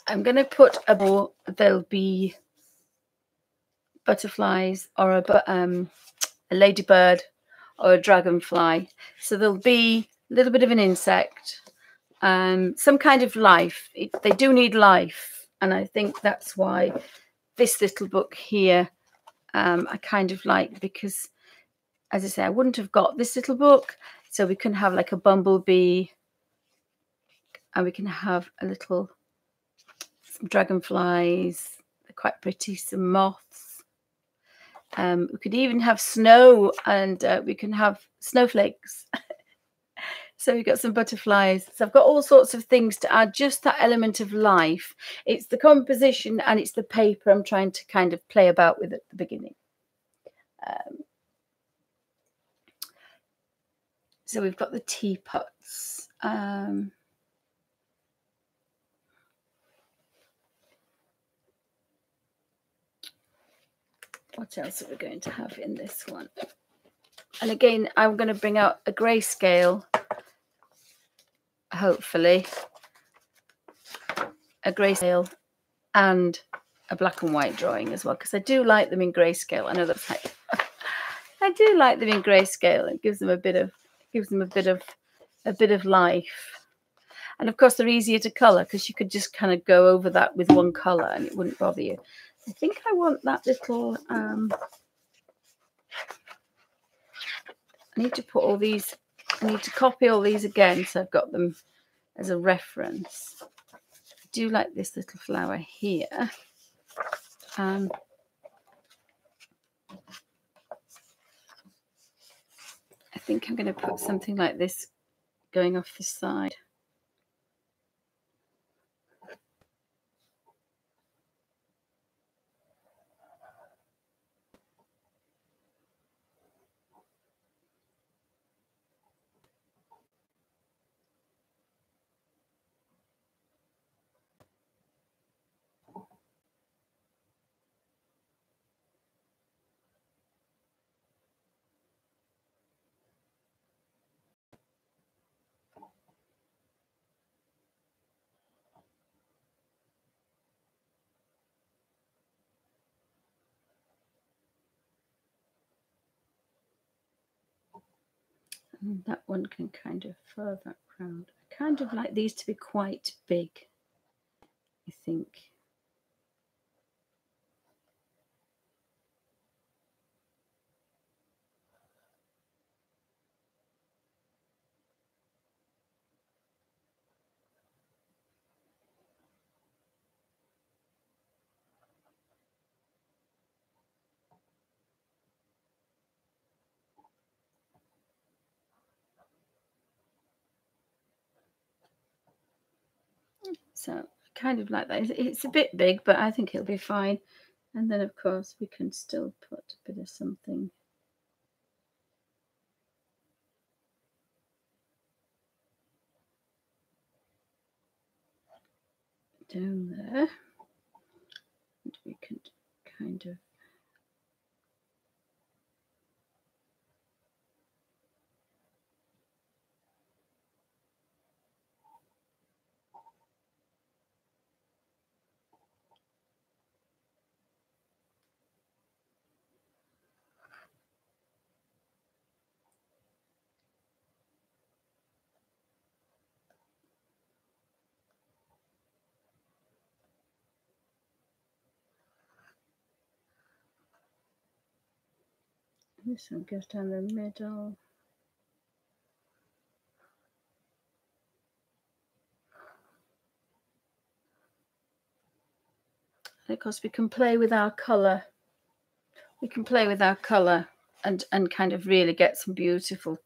I'm going to put there'll be butterflies or a ladybird or a dragonfly. So there'll be a little bit of an insect, some kind of life. They do need life. And I think that's why this little book here I kind of like, because as I say, I wouldn't have got this little book. So we can have like a bumblebee, and we can have some dragonflies. They're quite pretty, some moths. We could even have snow, and we can have snowflakes. So we've got some butterflies. So I've got all sorts of things to add, just that element of life. It's the composition and it's the paper I'm trying to kind of play about with at the beginning. So we've got the teapots. What else are we going to have in this one? And again, I'm going to bring out a grayscale, hopefully. A grayscale and a black and white drawing as well, because I do like them in grayscale. I know that's like I do like them in grayscale. It gives them a bit of life. And of course they're easier to colour, because you could just kind of go over that with one colour and it wouldn't bother you. I think I want that little I need to put all these, I need to copy all these again so I've got them as a reference. I do like this little flower here. I think I'm going to put something like this going off the side. And that one can kind of fur that round. I kind of like these to be quite big, I think. So I kind of like that. It's a bit big, but I think it'll be fine. And then, of course, we can still put a bit of something down there. And we can kind of this one goes down the middle. And of course, we can play with our colour. We can play with our colour and kind of really get some beautiful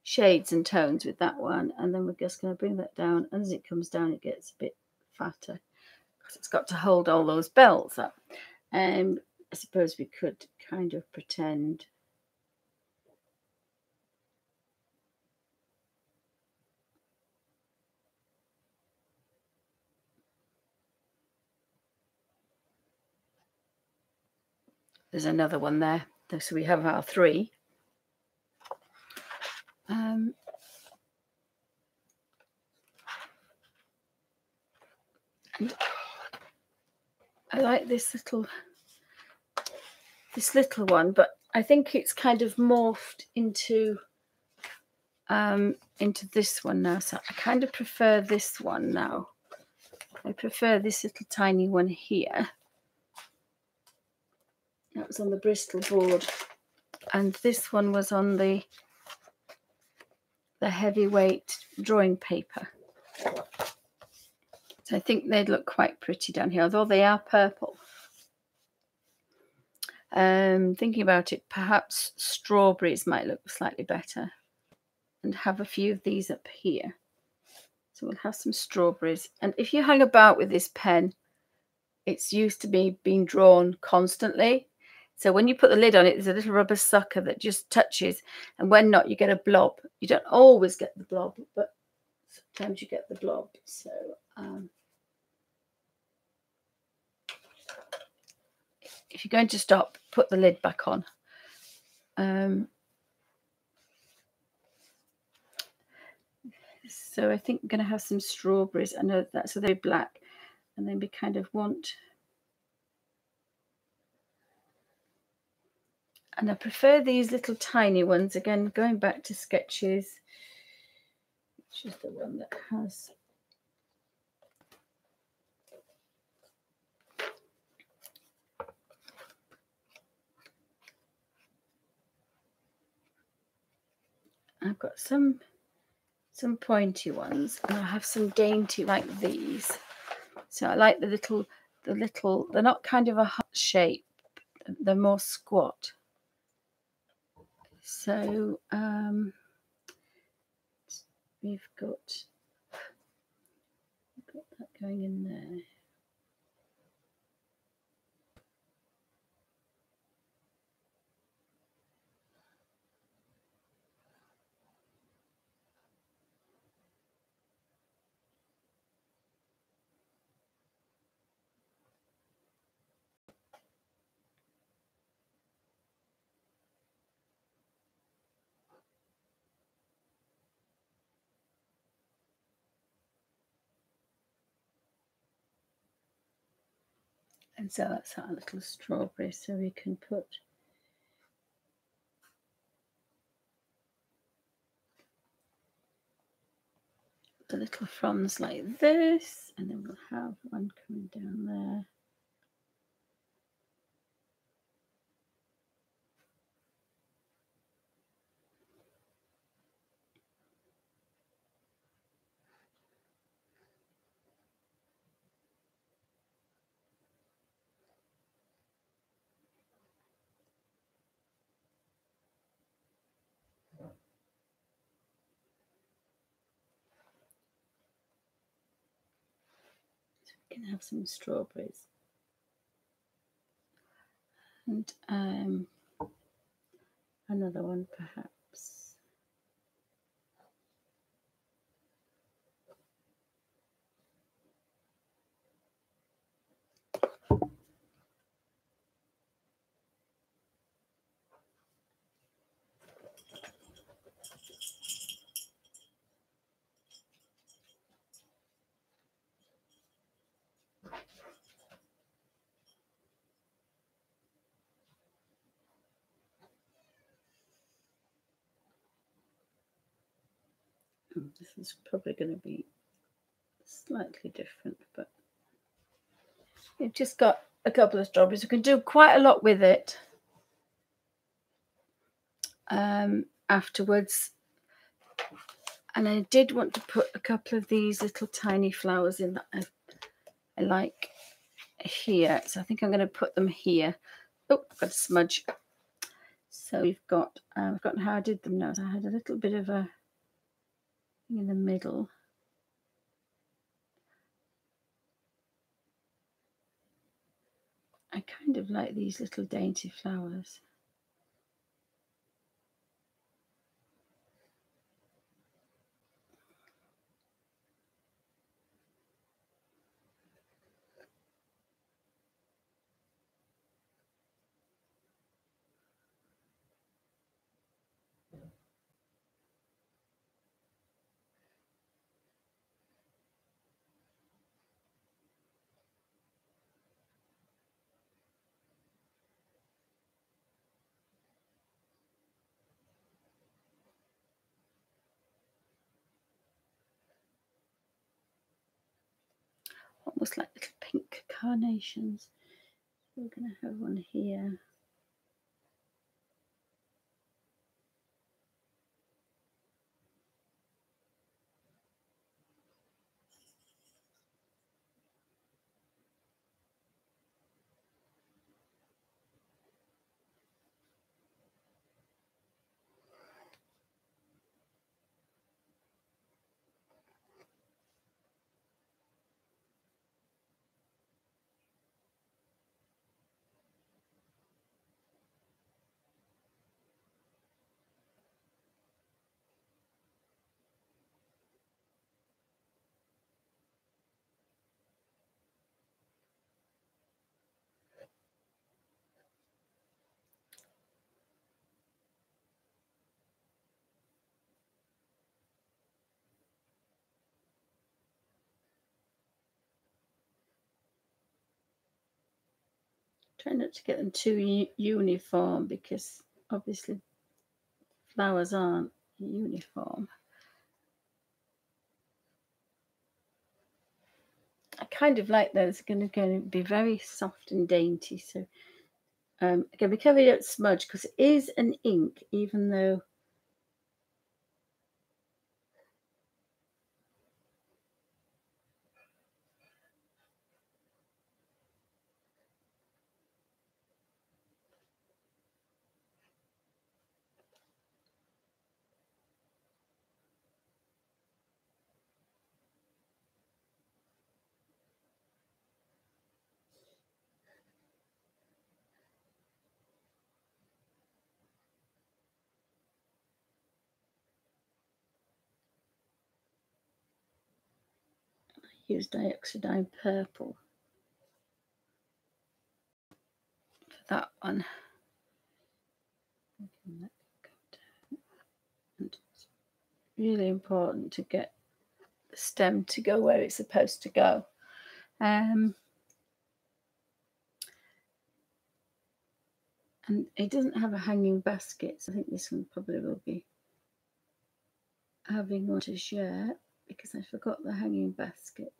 shades and tones with that one. And then we're just going to bring that down. And as it comes down, it gets a bit fatter, because it's got to hold all those belts up. I suppose we could kind of pretend there's another one there. So we have our three. And I like this little one, but I think it's kind of morphed into this one now. So I kind of prefer this one now. I prefer this little tiny one here. That was on the Bristol board, and this one was on the heavyweight drawing paper. So I think they'd look quite pretty down here, although they are purple. Thinking about it, perhaps strawberries might look slightly better, and have a few of these up here. So we'll have some strawberries. And if you hang about with this pen, it's used to be being drawn constantly. So when you put the lid on it, there's a little rubber sucker that just touches, and when not, you get a blob. You don't always get the blob, but sometimes you get the blob. So if you're going to stop, put the lid back on. So I think I'm going to have some strawberries. I know that's so they're black, and then we kind of want. And I prefer these little tiny ones. Again, going back to Sketches, which is the one that has. I've got some pointy ones, and I have some dainty like these. So I like the little, they're not kind of a heart shape, they're more squat. So we've got that going in there. And so that's our little strawberry. So we can put the little fronds like this, and then we'll have one coming down there. Can have some strawberries, and another one perhaps. This is probably going to be slightly different, but you've just got a couple of strawberries. You can do quite a lot with it afterwards. And I did want to put a couple of these little tiny flowers in that I like here. So I think I'm going to put them here. Oh, I've got a smudge. So we've got, I've forgotten how I did them now. So I had a little bit of a in the middle. I kind of like these little dainty flowers. almost like little pink carnations. We're going to have one here. Try not to get them too uniform, because obviously flowers aren't uniform. I kind of like those. Going to be very soft and dainty. So again, be careful you don't smudge, because it is an ink, even though use dioxidine purple for that one. And it's really important to get the stem to go where it's supposed to go. And it doesn't have a hanging basket, so I think this one probably will be having one to share, because I forgot the hanging baskets.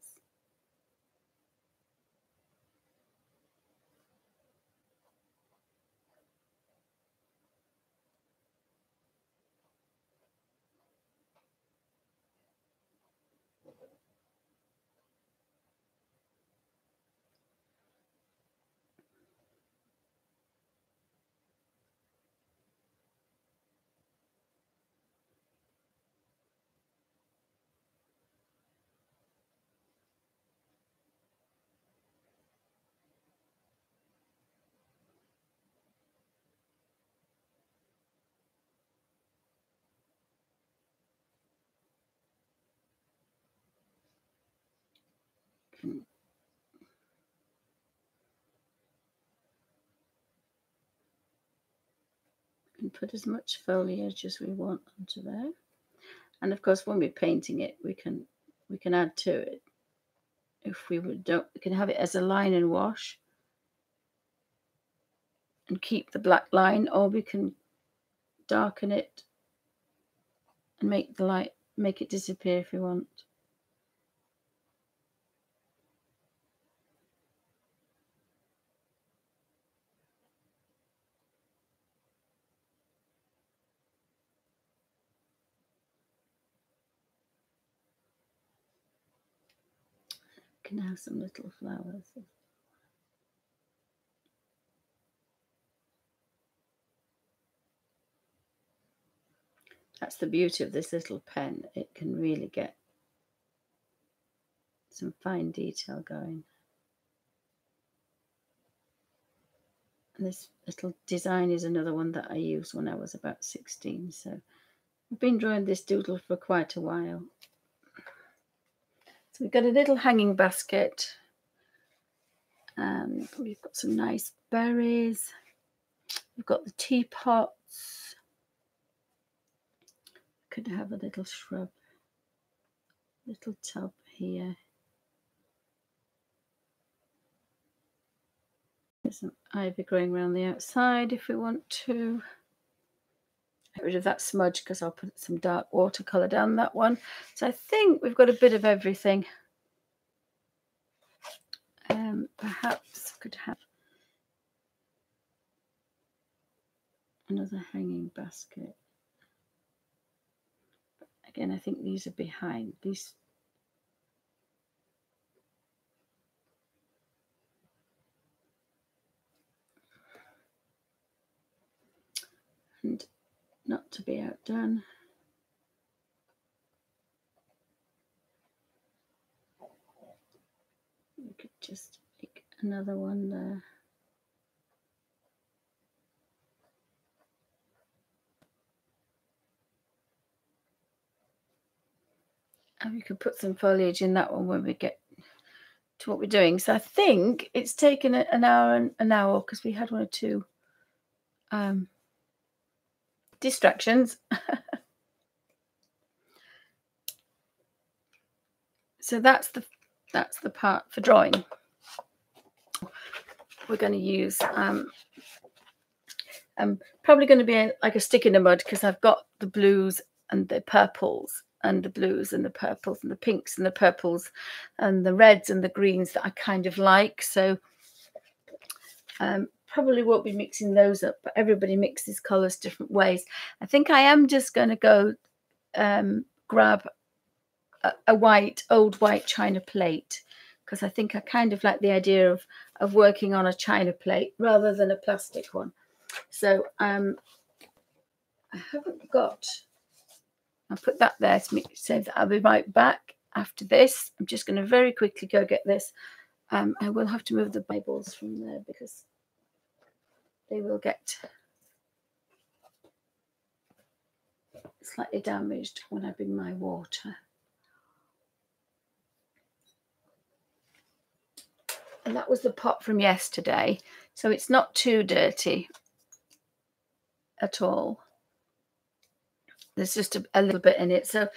And put as much foliage as we want onto there. And of course, when we're painting it, we can add to it. If we don't, we can have it as a line and wash and keep the black line, or we can darken it and make it disappear if we want. Can have some little flowers. That's the beauty of this little pen. It can really get some fine detail going. And this little design is another one that I used when I was about 16. So I've been drawing this doodle for quite a while. So we've got a little hanging basket, and we've got some nice berries. We've got the teapots. Could have a little shrub, little tub here. There's some ivy growing around the outside if we want to. Get rid of that smudge, because I'll put some dark watercolour down that one. So I think we've got a bit of everything. Perhaps could have another hanging basket. Again, I think these are behind these. And not to be outdone, we could just make another one there. And we could put some foliage in that one when we get to what we're doing. So I think it's taken an hour and an hour because we had one or two distractions. So that's the part for drawing. We're going to use I'm probably going to be like a stick in the mud because I've got the blues and the purples and the blues and the purples and the pinks and the purples and the reds and the greens that I kind of like. So probably won't be mixing those up, but everybody mixes colours different ways. I think I am just going to go grab a old white china plate because I think I kind of like the idea of working on a china plate rather than a plastic one. So I haven't got, I'll put that there to say that I'll be right back after this. I'm just going to very quickly go get this. I will have to move the Bibles from there because they will get slightly damaged when I bring my water. And that was the pot from yesterday, so it's not too dirty at all. There's just a little bit in it. So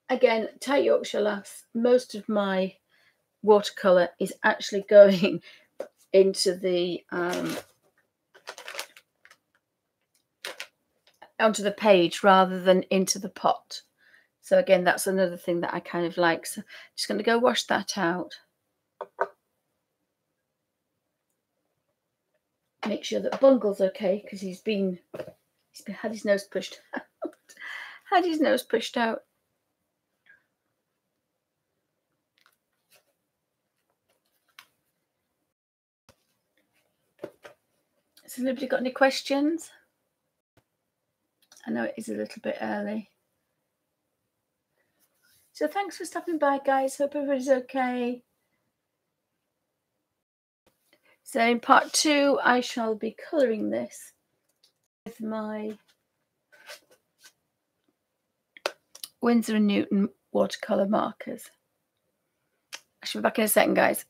again, tight Yorkshire lass, most of my watercolor is actually going into the onto the page rather than into the pot. So again, that's another thing that I kind of like. So I'm just going to go wash that out. Make sure that Bungle's okay because he's had his nose pushed out. Had his nose pushed out. Has anybody got any questions? I know it is a little bit early. So thanks for stopping by, guys. Hope everybody's okay. So in part 2, I shall be colouring this with my Windsor & Newton watercolour markers. I shall be back in a second, guys.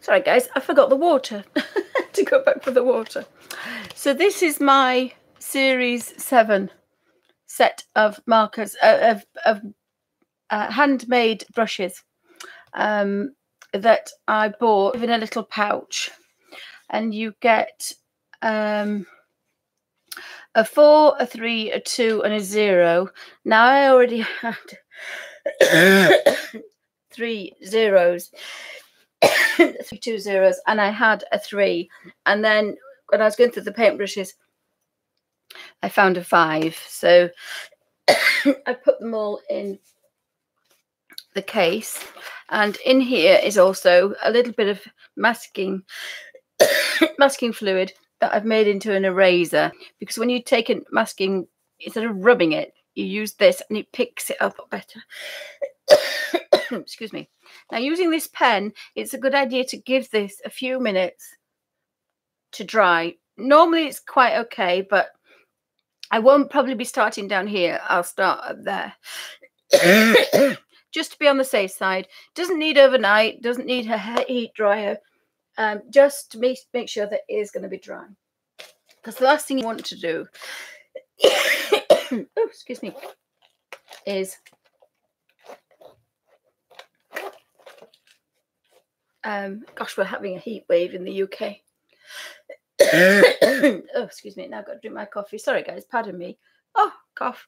Sorry guys, I forgot the water. To go back for the water. So this is my Series 7 set of markers, of handmade brushes that I bought in a little pouch, and you get a 4, a 3, a 2 and a 0. Now I already had 3 zeros, 3 2 zeros, and I had a 3, and then when I was going through the paintbrushes I found a 5, so I put them all in the case. And in here is also a little bit of masking fluid that I've made into an eraser, because when you take a masking, instead of rubbing it, you use this and it picks it up better. Excuse me. Now, using this pen, it's a good idea to give this a few minutes to dry. Normally it's quite okay, but I won't probably be starting down here. I'll start up there. Just to be on the safe side. Doesn't need overnight, doesn't need a heat dryer. Just to make sure that it is going to be dry. Because the last thing you want to do oh, excuse me, is gosh, we're having a heat wave in the UK. Oh, excuse me, now I've got to drink my coffee. Sorry guys, pardon me. Oh, cough.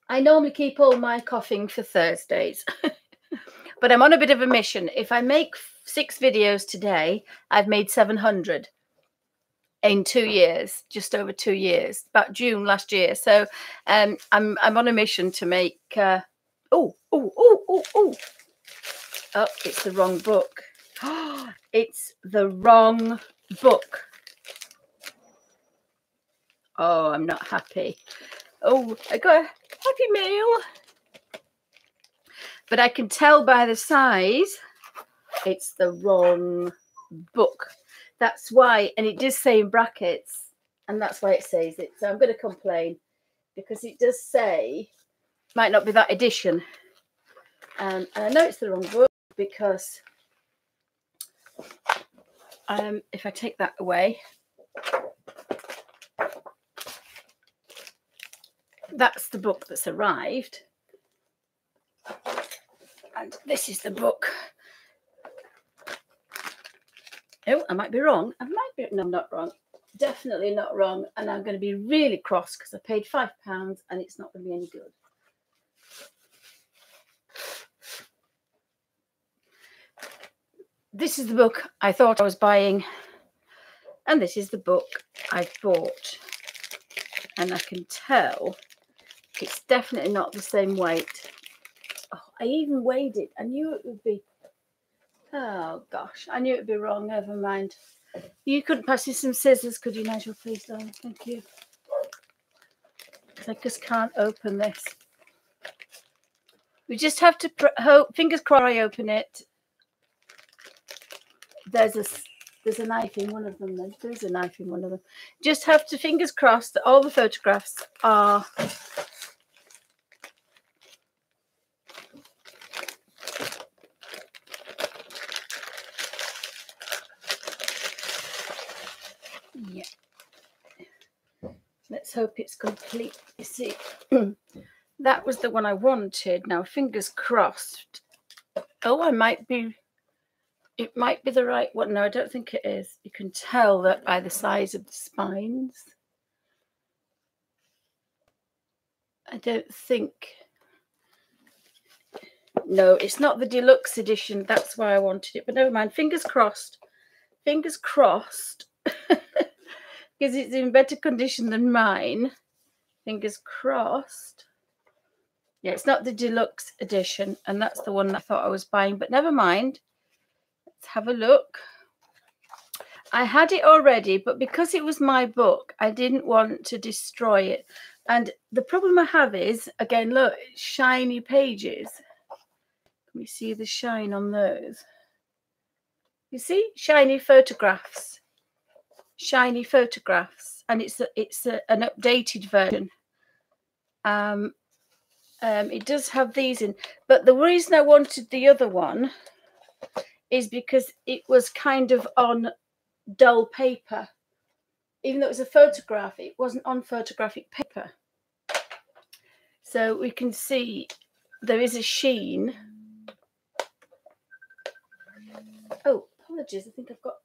I normally keep all my coughing for Thursdays. But I'm on a bit of a mission. If I make 6 videos today, I've made 700 in 2 years, just over 2 years, about June last year. So I'm on a mission to make oh, it's the wrong book. It's the wrong book. Oh, I'm not happy. Oh, I got a happy mail. But I can tell by the size it's the wrong book. That's why, and it does say in brackets, and that's why it says it. So I'm going to complain, because it does say, might not be that edition. And I know it's the wrong book, because if I take that away, that's the book that's arrived. And this is the book. Oh, I might be wrong. I might be. No, I'm not wrong. Definitely not wrong. And I'm going to be really cross because I paid £5 and it's not going to be any good. This is the book I thought I was buying. And this is the book I bought. And I can tell it's definitely not the same weight. Oh, I even weighed it. I knew it would be. Oh, gosh. I knew it would be wrong. Never mind. You couldn't pass me some scissors, could you, Nigel? Please, darling. Thank you. Because I just can't open this. We just have to hope. Fingers crossed I open it. There's a knife in one of them. Then there's a knife in one of them. Just have to fingers crossed that all the photographs are. Yeah. Let's hope it's complete. You see, that was the one I wanted. Now, fingers crossed. Oh, I might be. It might be the right one. No, I don't think it is. You can tell that by the size of the spines. I don't think. No, it's not the deluxe edition. That's why I wanted it. But never mind. Fingers crossed. Fingers crossed. Because it's in better condition than mine. Fingers crossed. Yeah, it's not the deluxe edition. And that's the one that I thought I was buying. But never mind. Let's have a look. I had it already, but because it was my book, I didn't want to destroy it. And the problem I have is, again, look, shiny pages. Can we see the shine on those? You see? Shiny photographs. Shiny photographs. And it's an updated version. It does have these in. But the reason I wanted the other one is because it was kind of on dull paper. Even though it was a photograph, it wasn't on photographic paper. So we can see there is a sheen. Oh, apologies. I think I've got...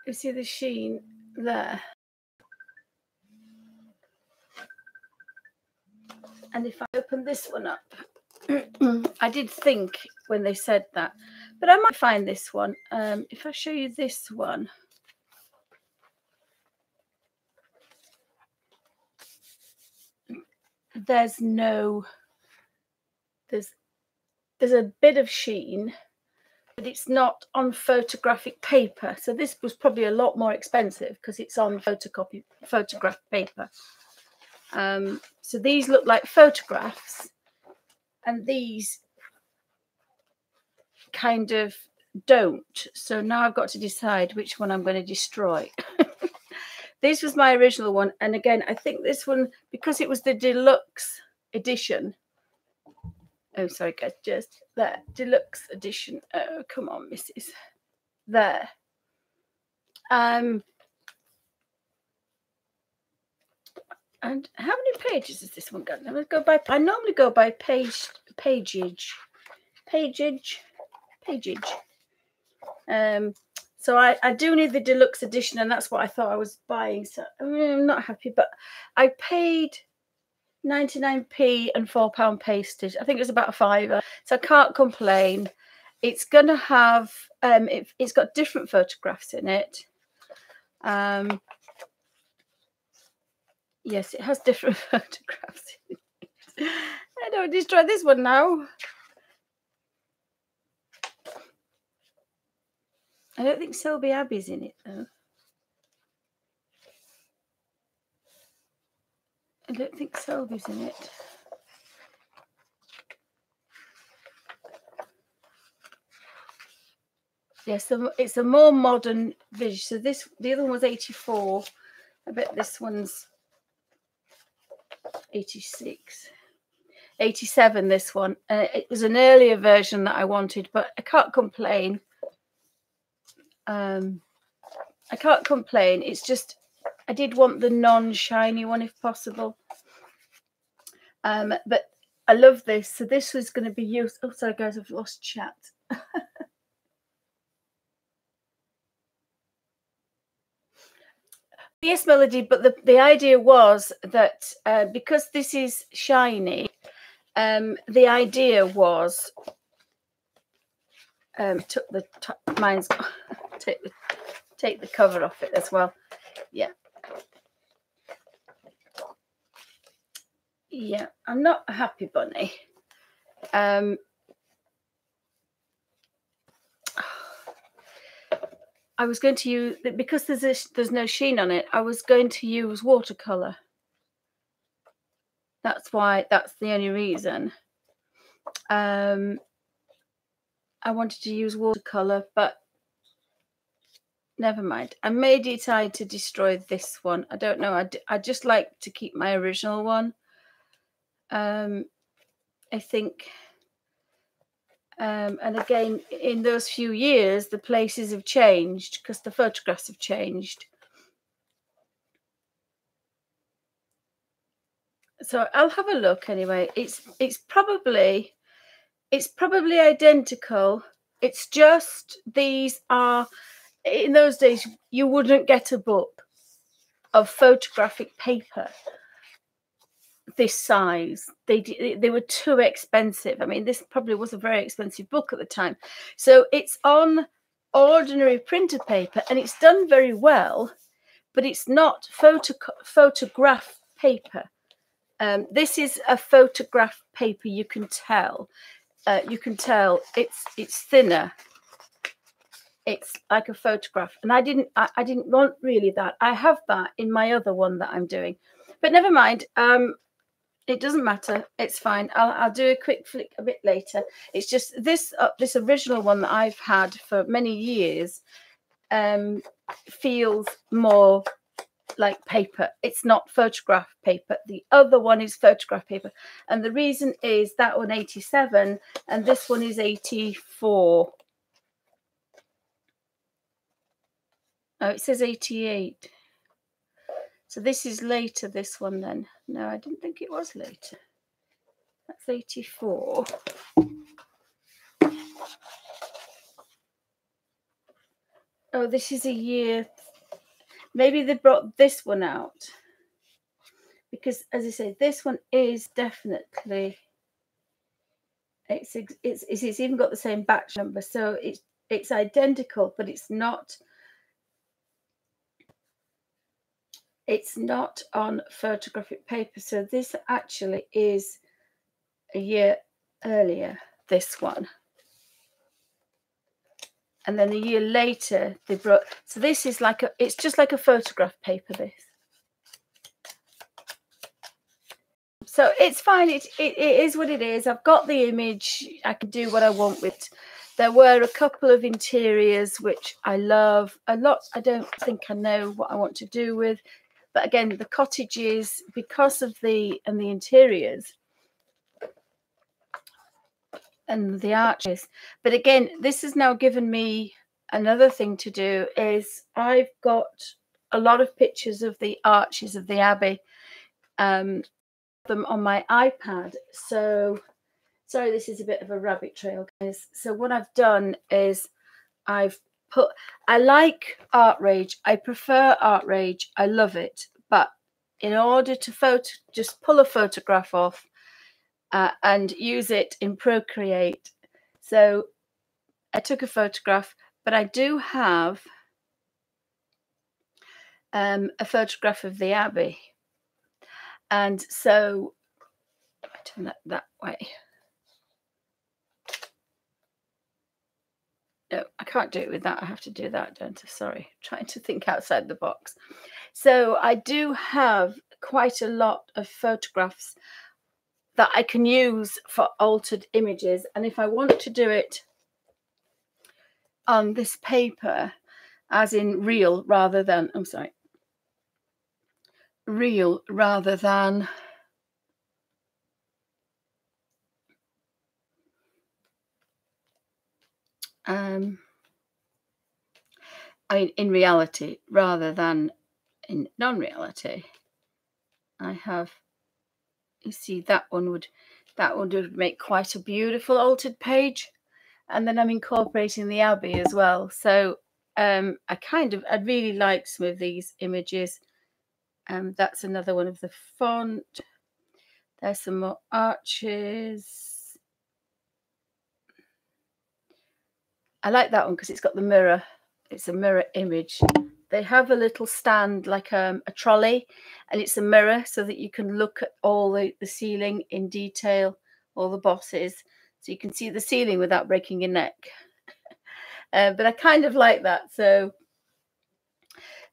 you see the sheen there. And if I open this one up, I did think when they said that, but I might find this one. If I show you this one, there's a bit of sheen, but it's not on photographic paper. So this was probably a lot more expensive because it's on photograph paper. So these look like photographs, and these kind of don't. So now I've got to decide which one I'm going to destroy. This was my original one, and again, I think this one, because it was the deluxe edition. Oh, sorry, guys, just there, deluxe edition. Oh, come on, Mrs. There. And how many pages has this one got? I normally go by pageage. So I do need the deluxe edition, and that's what I thought I was buying. So I'm not happy, but I paid 99p and £4 postage. I think it was about a £5, so I can't complain. It's gonna have it's got different photographs in it. Yes, it has different photographs. I don't destroy this one now. I don't think Selby Abbey's in it, though. I don't think Selby's in it. Yes, so it's a more modern vision. So the other one was 84. I bet this one's 86. 87, this one. It was an earlier version that I wanted, but I can't complain. I can't complain. It's just I did want the non-shiny one if possible. But I love this. So this was going to be used. Oh, sorry, guys, I've lost chat. Yes, Melody, but the idea was that because this is shiny, the idea was took the mine's take the cover off it as well. Yeah. Yeah, I'm not a happy bunny. I was going to use, because there's no sheen on it, I was going to use watercolor. That's the only reason. I wanted to use watercolor, but never mind. I may decide to destroy this one. I don't know. I just like to keep my original one. I think, and again, in those few years, the places have changed because the photographs have changed. So I'll have a look anyway. It's probably identical. It's just these are, in those days you wouldn't get a book of photographic paper this size. They were too expensive. I mean, this probably was a very expensive book at the time. So it's on ordinary printer paper, and it's done very well, but it's not photograph paper. This is a photograph paper. You can tell. It's thinner. It's like a photograph, and I didn't want really that. I have that in my other one that I'm doing, but never mind. It doesn't matter. It's fine. I'll do a quick flick a bit later. It's just this original one that I've had for many years. feels more like paper. It's not photograph paper. The other one is photograph paper. And the reason is that one 87 and this one is 84. Oh, it says 88. So this is later, this one then. No, I didn't think it was later. That's 84. Oh, this is a year. Maybe they brought this one out. Because, as I say, this one is definitely... It's even got the same batch number. So it's identical, but it's not on photographic paper. So this actually is a year earlier, this one. And then a year later they brought, so this is like it's just like a photograph paper, this. So it's fine, it is what it is. I've got the image, I can do what I want with it. There were a couple of interiors which I love a lot. I don't think I know what I want to do with. But again, the cottages, because of the interiors and the arches. But again, this has now given me another thing to do, is I've got a lot of pictures of the arches of the Abbey, them on my iPad. So, sorry, this is a bit of a rabbit trail, guys. So what I've done is I like Art Rage. I prefer Art Rage. I love it. But in order to just pull a photograph off and use it in Procreate. So I took a photograph, but I do have a photograph of the Abbey. And so I turn that way. No, I can't do it with that. I have to do that, don't I? Sorry, trying to think outside the box. So I do have quite a lot of photographs that I can use for altered images. And if I want to do it on this paper, as in real rather than, I'm sorry, real rather than I mean, in reality rather than in non-reality, I have, you see, that one would make quite a beautiful altered page. And then I'm incorporating the Abbey as well. So I'd really like some of these images. That's another one of the font. There's some more arches. I like that one because it's got the mirror. It's a mirror image. They have a little stand like a trolley, and it's a mirror so that you can look at all the ceiling in detail, all the bosses, so you can see the ceiling without breaking your neck. But I kind of like that. So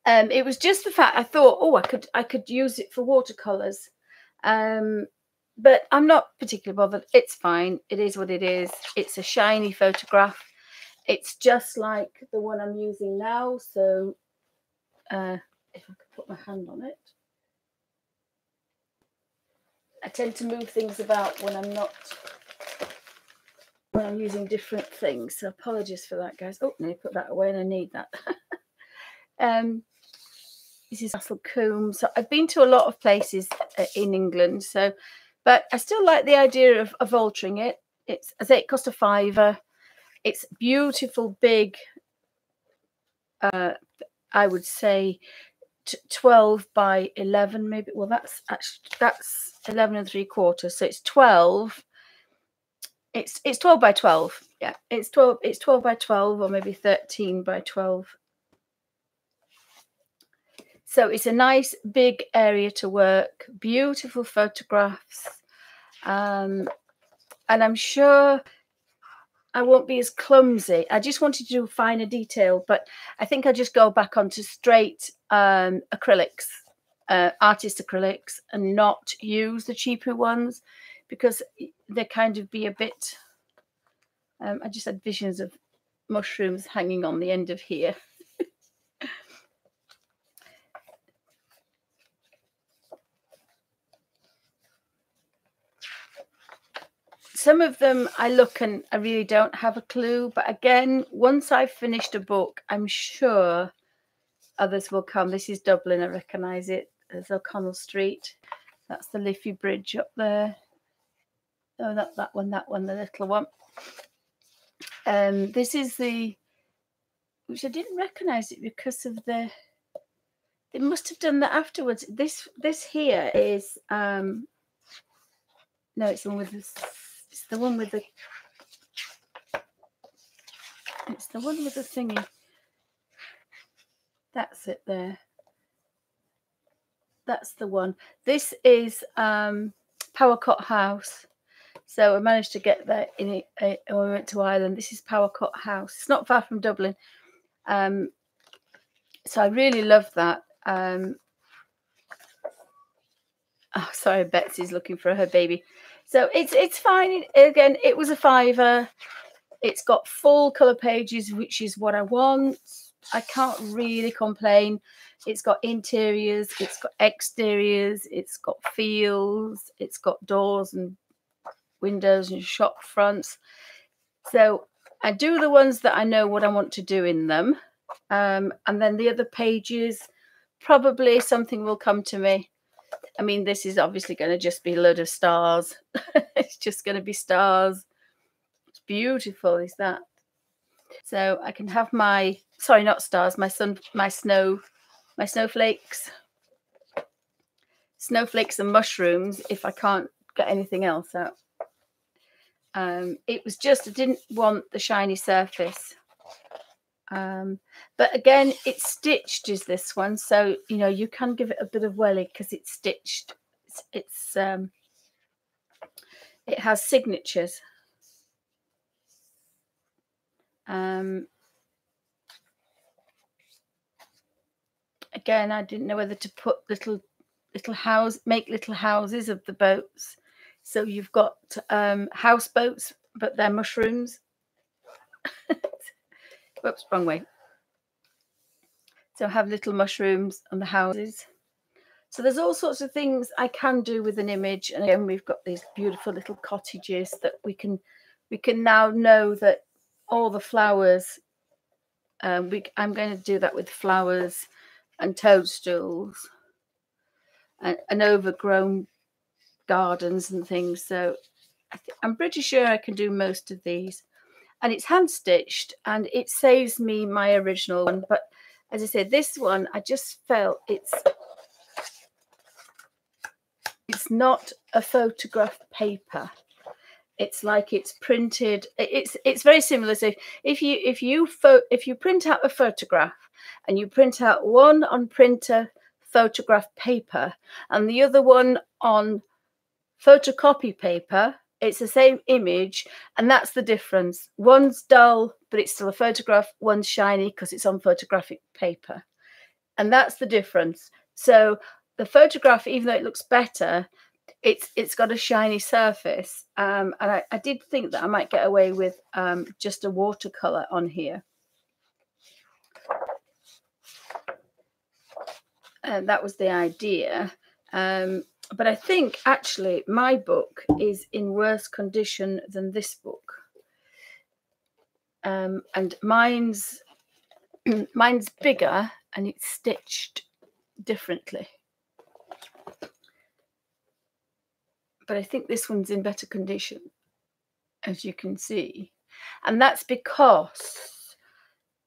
it was just the fact I thought, oh, I could use it for watercolors. But I'm not particularly bothered. It's fine. It is what it is. It's a shiny photograph. It's just like the one I'm using now. So if I could put my hand on it. I tend to move things about when I'm using different things. So apologies for that, guys. Oh, no, put that away and I need that. This is Castle Combe. So I've been to a lot of places in England. So, but I still like the idea of altering it. It's, I say, it cost a £5. It's beautiful, big, I would say 12 by 11, maybe. Well, that's 11 3/4. So it's 12. It's 12 by 12. Yeah, it's 12 by 12, or maybe 13 by 12. So it's a nice big area to work, beautiful photographs. And I'm sure I won't be as clumsy. I just wanted to do finer detail, but I think I'll just go back onto straight acrylics, artist acrylics, and not use the cheaper ones because they kind of be a bit, I just had visions of mushrooms hanging on the end of here. some of them I look and I really don't have a clue. But again, once I've finished a book, I'm sure others will come. This is Dublin. I recognise it. There's O'Connell Street. That's the Liffey Bridge up there. Oh, not that one, the little one. This is which I didn't recognise it because of they must have done that afterwards. This here is, no, it's the one with this. It's the one with the. It's the one with the thingy. That's it there. That's the one. This is Powercut House. So I managed to get there when we went to Ireland. This is Powercut House. It's not far from Dublin. So I really love that. Oh, sorry, Betsy's looking for her baby. So it's fine. Again, it was a £5. It's got full colour pages, which is what I want. I can't really complain. It's got interiors, it's got exteriors, it's got fields, it's got doors and windows and shop fronts. So I do the ones that I know what I want to do in them. And then the other pages, probably something will come to me. I mean, this is obviously going to just be a load of stars. It's just going to be stars. It's beautiful, is that? So I can have my, sorry, not stars, my snowflakes and mushrooms if I can't get anything else out. It was just, I didn't want the shiny surface. But again, it's stitched is this one. So, you know, you can give it a bit of welly because it's stitched. It has signatures. Again, I didn't know whether to put little houses of the boats. So you've got houseboats, but they're mushrooms. Whoops, wrong way. So have little mushrooms on the houses. So there's all sorts of things I can do with an image. And again, we've got these beautiful little cottages that we can now know that all the flowers. I'm going to do that with flowers and toadstools and overgrown gardens and things. So I'm pretty sure I can do most of these. And it's hand stitched and it saves me my original one. But as I said, this one, I just felt it's not a photograph paper. It's like it's printed. It's very similar. So if you print out a photograph and you print out one on printer photograph paper and the other one on photocopy paper, it's the same image, and that's the difference. One's dull, but it's still a photograph. One's shiny because it's on photographic paper, and that's the difference. So the photograph, even though it looks better, it's got a shiny surface. And I did think that I might get away with just a watercolor on here. And that was the idea. But I think actually my book is in worse condition than this book. And mine's bigger and it's stitched differently. But I think this one's in better condition, as you can see. And that's because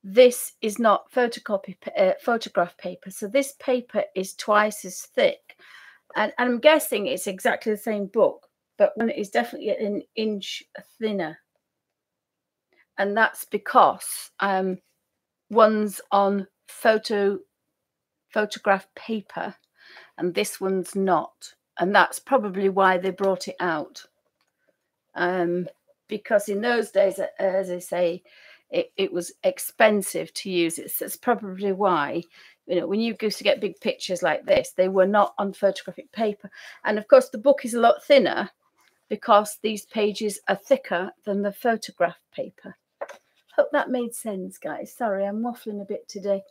this is not photograph paper. So this paper is twice as thick. And I'm guessing it's exactly the same book, but one is definitely an inch thinner. And that's because one's on photograph paper and this one's not. And that's probably why they brought it out. Because in those days, as I say, it was expensive to use it. So that's probably why, you know, when you used to get big pictures like this, they were not on photographic paper. And of course, the book is a lot thinner because these pages are thicker than the photograph paper. Hope that made sense, guys. Sorry, I'm waffling a bit today.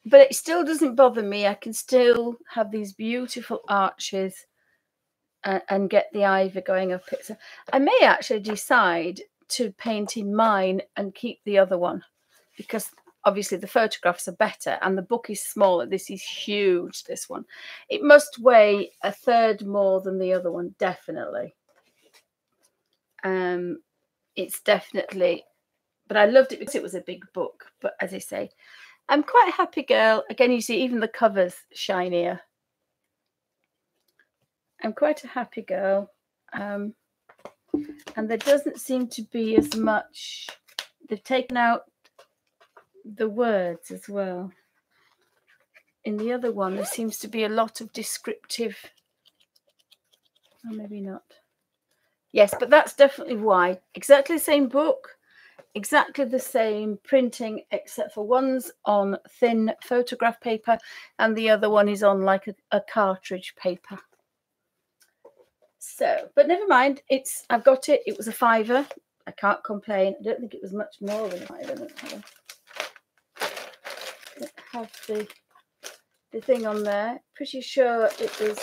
But it still doesn't bother me. I can still have these beautiful arches and get the ivy going up it. So I may actually decide to paint in mine and keep the other one, because obviously the photographs are better and the book is smaller. This is huge, this one. It must weigh a third more than the other one, definitely. It's definitely, but I loved it because it was a big book. But as I say, I'm quite a happy girl. Again, you see even the cover's shinier. I'm quite a happy girl. And there doesn't seem to be as much. They've taken out the words as well. In the other one, there seems to be a lot of descriptive. Oh, maybe not. Yes, but that's definitely why. Exactly the same book, exactly the same printing, except for one's on thin photograph paper and the other one is on like a cartridge paper. So, but never mind. I've got it. It was a £5. I can't complain. I don't think it was much more than a £5. I have the thing on there. Pretty sure it was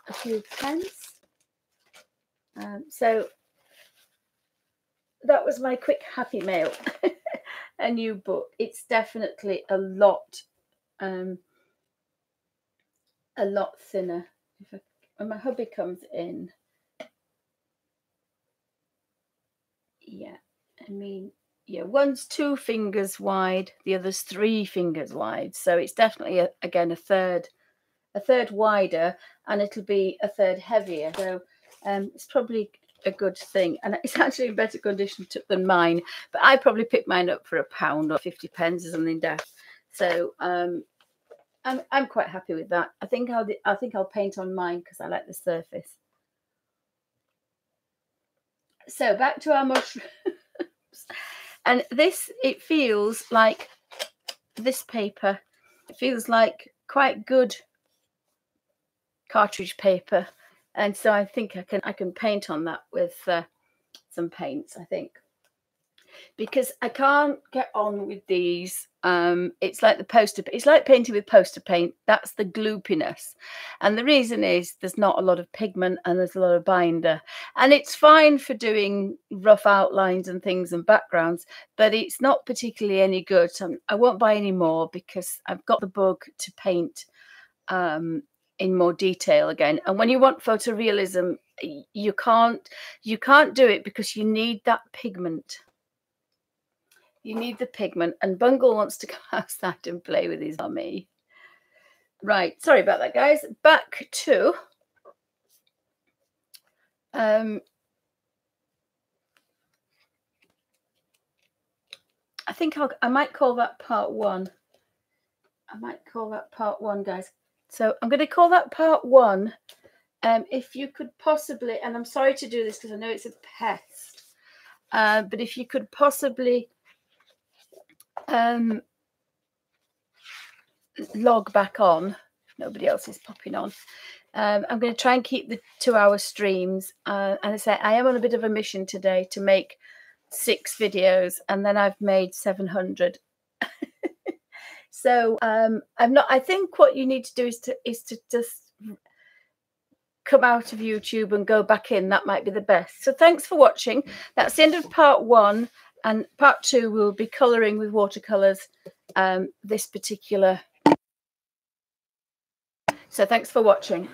a few pence. So that was my quick happy mail. A new book. It's definitely a lot thinner. When my hubby comes in, yeah, I mean, yeah, one's 2 fingers wide, the other's 3 fingers wide. So it's definitely again a third wider, and it'll be a third heavier. So it's probably a good thing, and it's actually in better condition than mine. But I probably picked mine up for £1 or 50 pence or something daft. So I'm quite happy with that. I think I'll paint on mine because I like the surface. So back to our mushrooms, and this, it feels like this paper. It feels like quite good cartridge paper, and so I think I can paint on that with some paints, I think, because I can't get on with these. It's like the poster. It's like painting with poster paint. That's the gloopiness, and the reason is there's not a lot of pigment and there's a lot of binder, and it's fine for doing rough outlines and things and backgrounds, but it's not particularly any good. So I won't buy any more because I've got the bug to paint in more detail again. And when you want photorealism, you can't do it because you need that pigment. You need the pigment, and Bungle wants to go outside and play with his mummy. Right, sorry about that, guys. Back to I think I might call that part 1. I might call that part 1, guys. So I'm going to call that part 1. If you could possibly, and I'm sorry to do this because I know it's a pest, but if you could possibly log back on, if nobody else is popping on. I'm going to try and keep the 2-hour streams. And I say I am on a bit of a mission today to make 6 videos, and then I've made 700. So I'm not. I think what you need to do is to just come out of YouTube and go back in. That might be the best. So thanks for watching. That's the end of part 1, and part 2 will be colouring with watercolours. This particular. So thanks for watching.